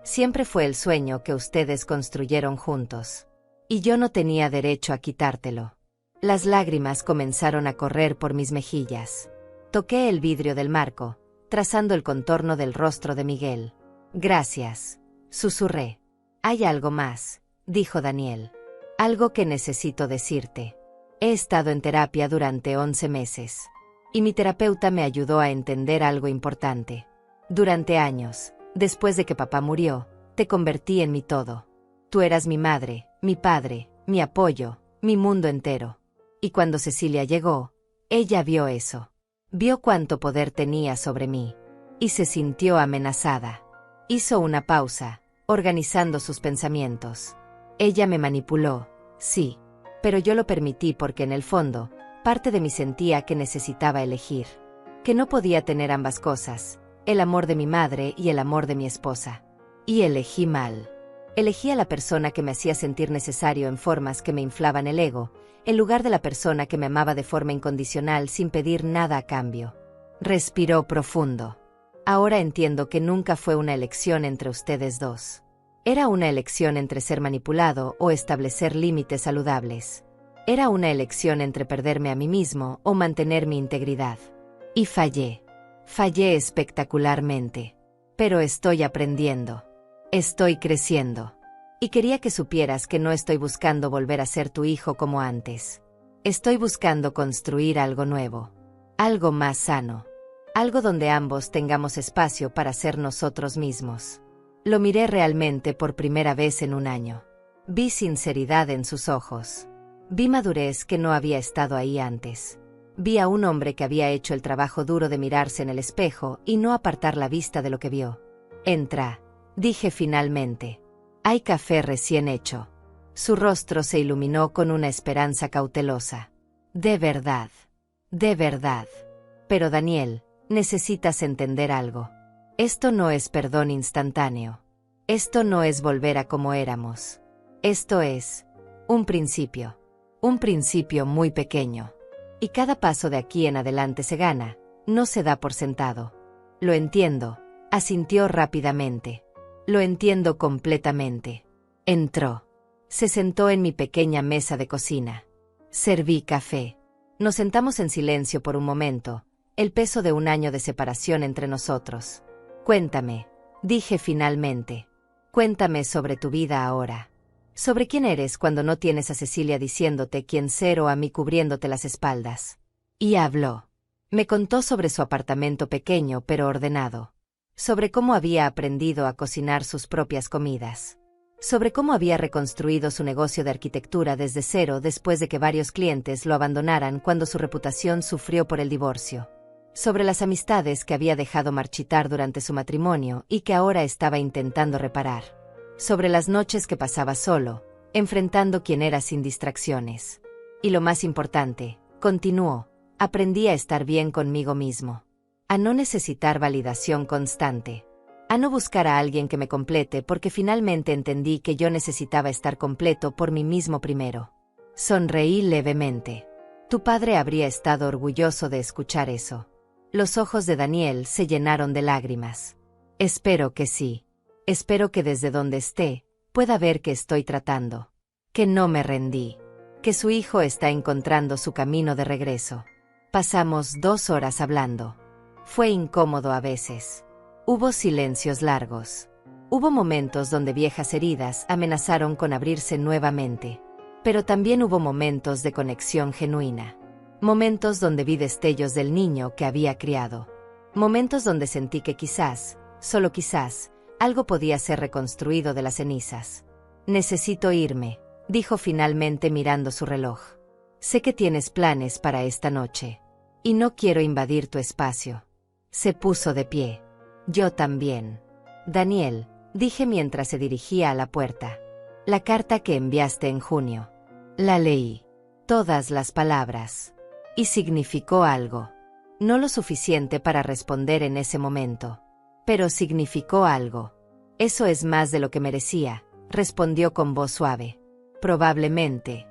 Siempre fue el sueño que ustedes construyeron juntos. Y yo no tenía derecho a quitártelo. Las lágrimas comenzaron a correr por mis mejillas. Toqué el vidrio del marco, trazando el contorno del rostro de Miguel. Gracias, susurré. Hay algo más, dijo Daniel. Algo que necesito decirte. He estado en terapia durante 11 meses. Y mi terapeuta me ayudó a entender algo importante. Durante años, después de que papá murió, te convertí en mi todo. Tú eras mi madre, mi padre, mi apoyo, mi mundo entero. Y cuando Cecilia llegó, ella vio eso. Vio cuánto poder tenía sobre mí. Y se sintió amenazada. Hizo una pausa, organizando sus pensamientos. Ella me manipuló, sí, pero yo lo permití porque en el fondo, parte de mí sentía que necesitaba elegir. Que no podía tener ambas cosas, el amor de mi madre y el amor de mi esposa. Y elegí mal. Elegí a la persona que me hacía sentir necesario en formas que me inflaban el ego, en lugar de la persona que me amaba de forma incondicional sin pedir nada a cambio. Respiró profundo. Ahora entiendo que nunca fue una elección entre ustedes dos. Era una elección entre ser manipulado o establecer límites saludables. Era una elección entre perderme a mí mismo o mantener mi integridad. Y fallé. Fallé espectacularmente. Pero estoy aprendiendo. Estoy creciendo. Y quería que supieras que no estoy buscando volver a ser tu hijo como antes. Estoy buscando construir algo nuevo. Algo más sano. Algo donde ambos tengamos espacio para ser nosotros mismos. Lo miré realmente por primera vez en un año. Vi sinceridad en sus ojos. Vi madurez que no había estado ahí antes. Vi a un hombre que había hecho el trabajo duro de mirarse en el espejo y no apartar la vista de lo que vio. Entra, dije finalmente. Hay café recién hecho. Su rostro se iluminó con una esperanza cautelosa. De verdad. De verdad. Pero Daniel, necesitas entender algo. Esto no es perdón instantáneo. Esto no es volver a como éramos. Esto es un principio. Un principio muy pequeño. Y cada paso de aquí en adelante se gana, no se da por sentado. Lo entiendo, asintió rápidamente. Lo entiendo completamente. Entró. Se sentó en mi pequeña mesa de cocina. Serví café. Nos sentamos en silencio por un momento, el peso de un año de separación entre nosotros. Cuéntame, dije finalmente. Cuéntame sobre tu vida ahora. Sobre quién eres cuando no tienes a Cecilia diciéndote quién ser o a mí cubriéndote las espaldas. Y habló. Me contó sobre su apartamento pequeño pero ordenado. Sobre cómo había aprendido a cocinar sus propias comidas. Sobre cómo había reconstruido su negocio de arquitectura desde cero después de que varios clientes lo abandonaran cuando su reputación sufrió por el divorcio. Sobre las amistades que había dejado marchitar durante su matrimonio y que ahora estaba intentando reparar. Sobre las noches que pasaba solo, enfrentando quién era sin distracciones. Y lo más importante, continuó, aprendí a estar bien conmigo mismo. A no necesitar validación constante. A no buscar a alguien que me complete porque finalmente entendí que yo necesitaba estar completo por mí mismo primero. Sonreí levemente. Tu padre habría estado orgulloso de escuchar eso. Los ojos de Daniel se llenaron de lágrimas. Espero que sí. Espero que desde donde esté, pueda ver que estoy tratando. Que no me rendí. Que su hijo está encontrando su camino de regreso. Pasamos 2 horas hablando. Fue incómodo a veces. Hubo silencios largos. Hubo momentos donde viejas heridas amenazaron con abrirse nuevamente. Pero también hubo momentos de conexión genuina. Momentos donde vi destellos del niño que había criado. Momentos donde sentí que quizás, solo quizás, algo podía ser reconstruido de las cenizas. Necesito irme, dijo finalmente mirando su reloj. Sé que tienes planes para esta noche. Y no quiero invadir tu espacio. Se puso de pie. Yo también. Daniel, dije mientras se dirigía a la puerta. La carta que enviaste en junio. La leí. Todas las palabras. Y significó algo. No lo suficiente para responder en ese momento. Pero significó algo. Eso es más de lo que merecía, respondió con voz suave. Probablemente.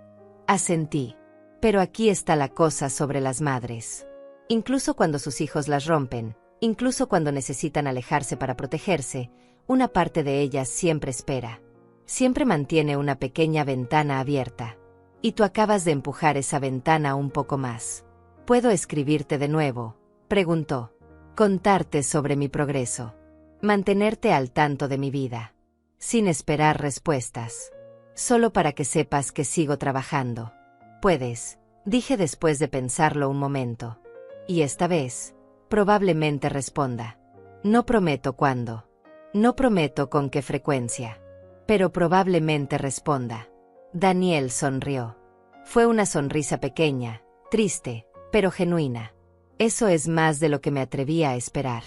Asentí. Pero aquí está la cosa sobre las madres. Incluso cuando sus hijos las rompen, incluso cuando necesitan alejarse para protegerse, una parte de ella siempre espera. Siempre mantiene una pequeña ventana abierta. Y tú acabas de empujar esa ventana un poco más. ¿Puedo escribirte de nuevo?, preguntó. Contarte sobre mi progreso. Mantenerte al tanto de mi vida. Sin esperar respuestas. Solo para que sepas que sigo trabajando. Puedes, dije después de pensarlo un momento. Y esta vez, probablemente responda. No prometo cuándo. No prometo con qué frecuencia. Pero probablemente responda. Daniel sonrió. Fue una sonrisa pequeña, triste, pero genuina. Eso es más de lo que me atrevía a esperar.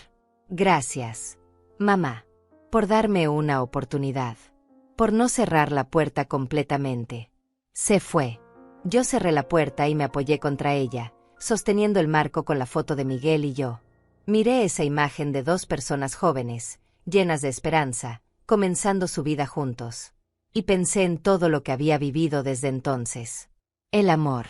Gracias, mamá, por darme una oportunidad. Por no cerrar la puerta completamente. Se fue. Yo cerré la puerta y me apoyé contra ella, sosteniendo el marco con la foto de Miguel y yo. Miré esa imagen de dos personas jóvenes, llenas de esperanza, comenzando su vida juntos. Y pensé en todo lo que había vivido desde entonces. El amor.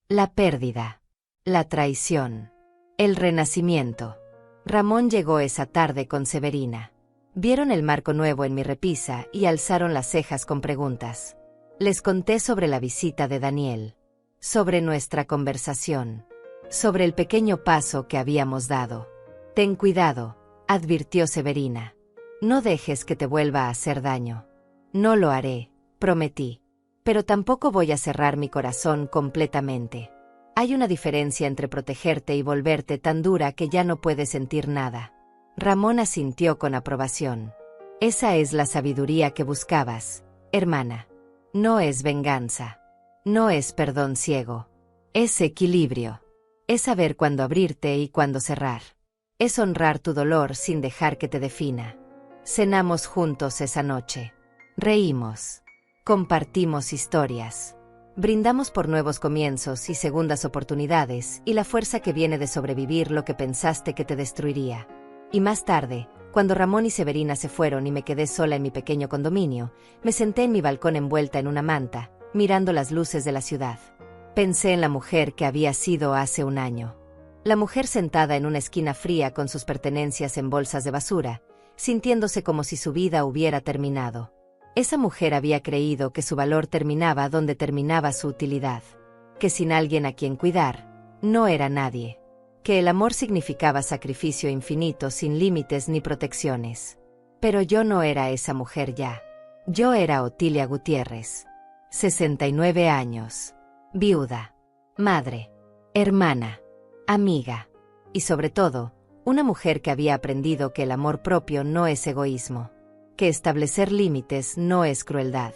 La pérdida. La traición. El renacimiento. Ramón llegó esa tarde con Severina. Vieron el marco nuevo en mi repisa y alzaron las cejas con preguntas. Les conté sobre la visita de Daniel. Sobre nuestra conversación. Sobre el pequeño paso que habíamos dado. Ten cuidado, advirtió Severina. No dejes que te vuelva a hacer daño. No lo haré, prometí. Pero tampoco voy a cerrar mi corazón completamente. Hay una diferencia entre protegerte y volverte tan dura que ya no puedes sentir nada. Ramón asintió con aprobación. Esa es la sabiduría que buscabas, hermana. No es venganza. No es perdón ciego. Es equilibrio. Es saber cuándo abrirte y cuándo cerrar. Es honrar tu dolor sin dejar que te defina. Cenamos juntos esa noche. Reímos. Compartimos historias. Brindamos por nuevos comienzos y segundas oportunidades y la fuerza que viene de sobrevivir lo que pensaste que te destruiría. Y más tarde, cuando Ramón y Severina se fueron y me quedé sola en mi pequeño condominio, me senté en mi balcón envuelta en una manta, mirando las luces de la ciudad. Pensé en la mujer que había sido hace un año. La mujer sentada en una esquina fría con sus pertenencias en bolsas de basura, sintiéndose como si su vida hubiera terminado. Esa mujer había creído que su valor terminaba donde terminaba su utilidad. Que sin alguien a quien cuidar, no era nadie. Que el amor significaba sacrificio infinito sin límites ni protecciones. Pero yo no era esa mujer ya. Yo era Otilia Gutiérrez. 69 años. Viuda. Madre. Hermana. Amiga. Y sobre todo, una mujer que había aprendido que el amor propio no es egoísmo. Que establecer límites no es crueldad.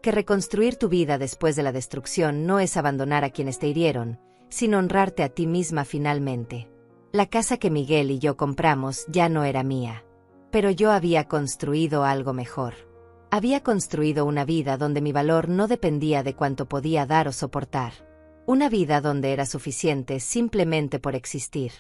Que reconstruir tu vida después de la destrucción no es abandonar a quienes te hirieron, sino honrarte a ti misma finalmente. La casa que Miguel y yo compramos ya no era mía. Pero yo había construido algo mejor. Había construido una vida donde mi valor no dependía de cuánto podía dar o soportar. Una vida donde era suficiente simplemente por existir.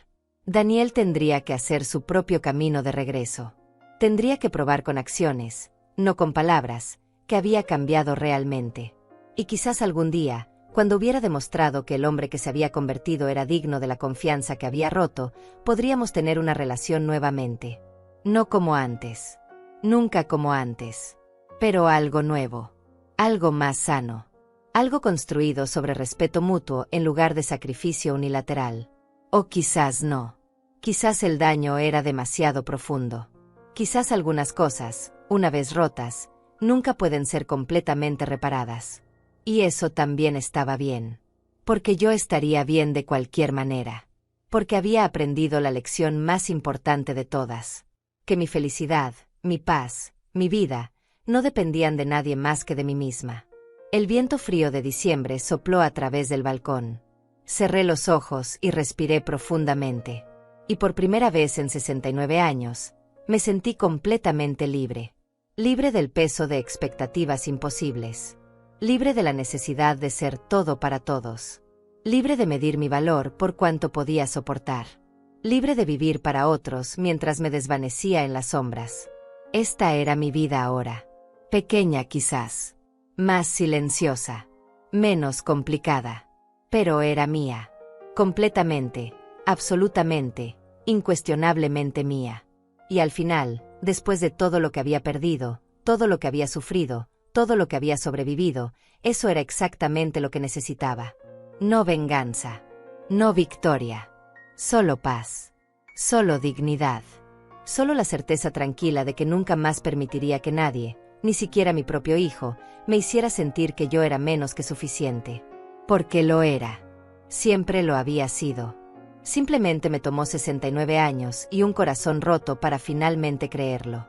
Daniel tendría que hacer su propio camino de regreso. Tendría que probar con acciones, no con palabras, que había cambiado realmente. Y quizás algún día, cuando hubiera demostrado que el hombre que se había convertido era digno de la confianza que había roto, podríamos tener una relación nuevamente. No como antes. Nunca como antes. Pero algo nuevo. Algo más sano. Algo construido sobre respeto mutuo en lugar de sacrificio unilateral. O quizás no. Quizás el daño era demasiado profundo. Quizás algunas cosas, una vez rotas, nunca pueden ser completamente reparadas. Y eso también estaba bien. Porque yo estaría bien de cualquier manera. Porque había aprendido la lección más importante de todas. Que mi felicidad, mi paz, mi vida, no dependían de nadie más que de mí misma. El viento frío de diciembre sopló a través del balcón. Cerré los ojos y respiré profundamente. Y por primera vez en 69 años, me sentí completamente libre. Libre del peso de expectativas imposibles. Libre de la necesidad de ser todo para todos. Libre de medir mi valor por cuánto podía soportar. Libre de vivir para otros mientras me desvanecía en las sombras. Esta era mi vida ahora. Pequeña quizás. Más silenciosa. Menos complicada. Pero era mía. Completamente, absolutamente, incuestionablemente mía. Y al final, Después de todo lo que había perdido, todo lo que había sufrido, todo lo que había sobrevivido, eso era exactamente lo que necesitaba. No venganza. No victoria. Solo paz. Solo dignidad. Solo la certeza tranquila de que nunca más permitiría que nadie, ni siquiera mi propio hijo, me hiciera sentir que yo era menos que suficiente. Porque lo era. Siempre lo había sido. Simplemente me tomó 69 años y un corazón roto para finalmente creerlo.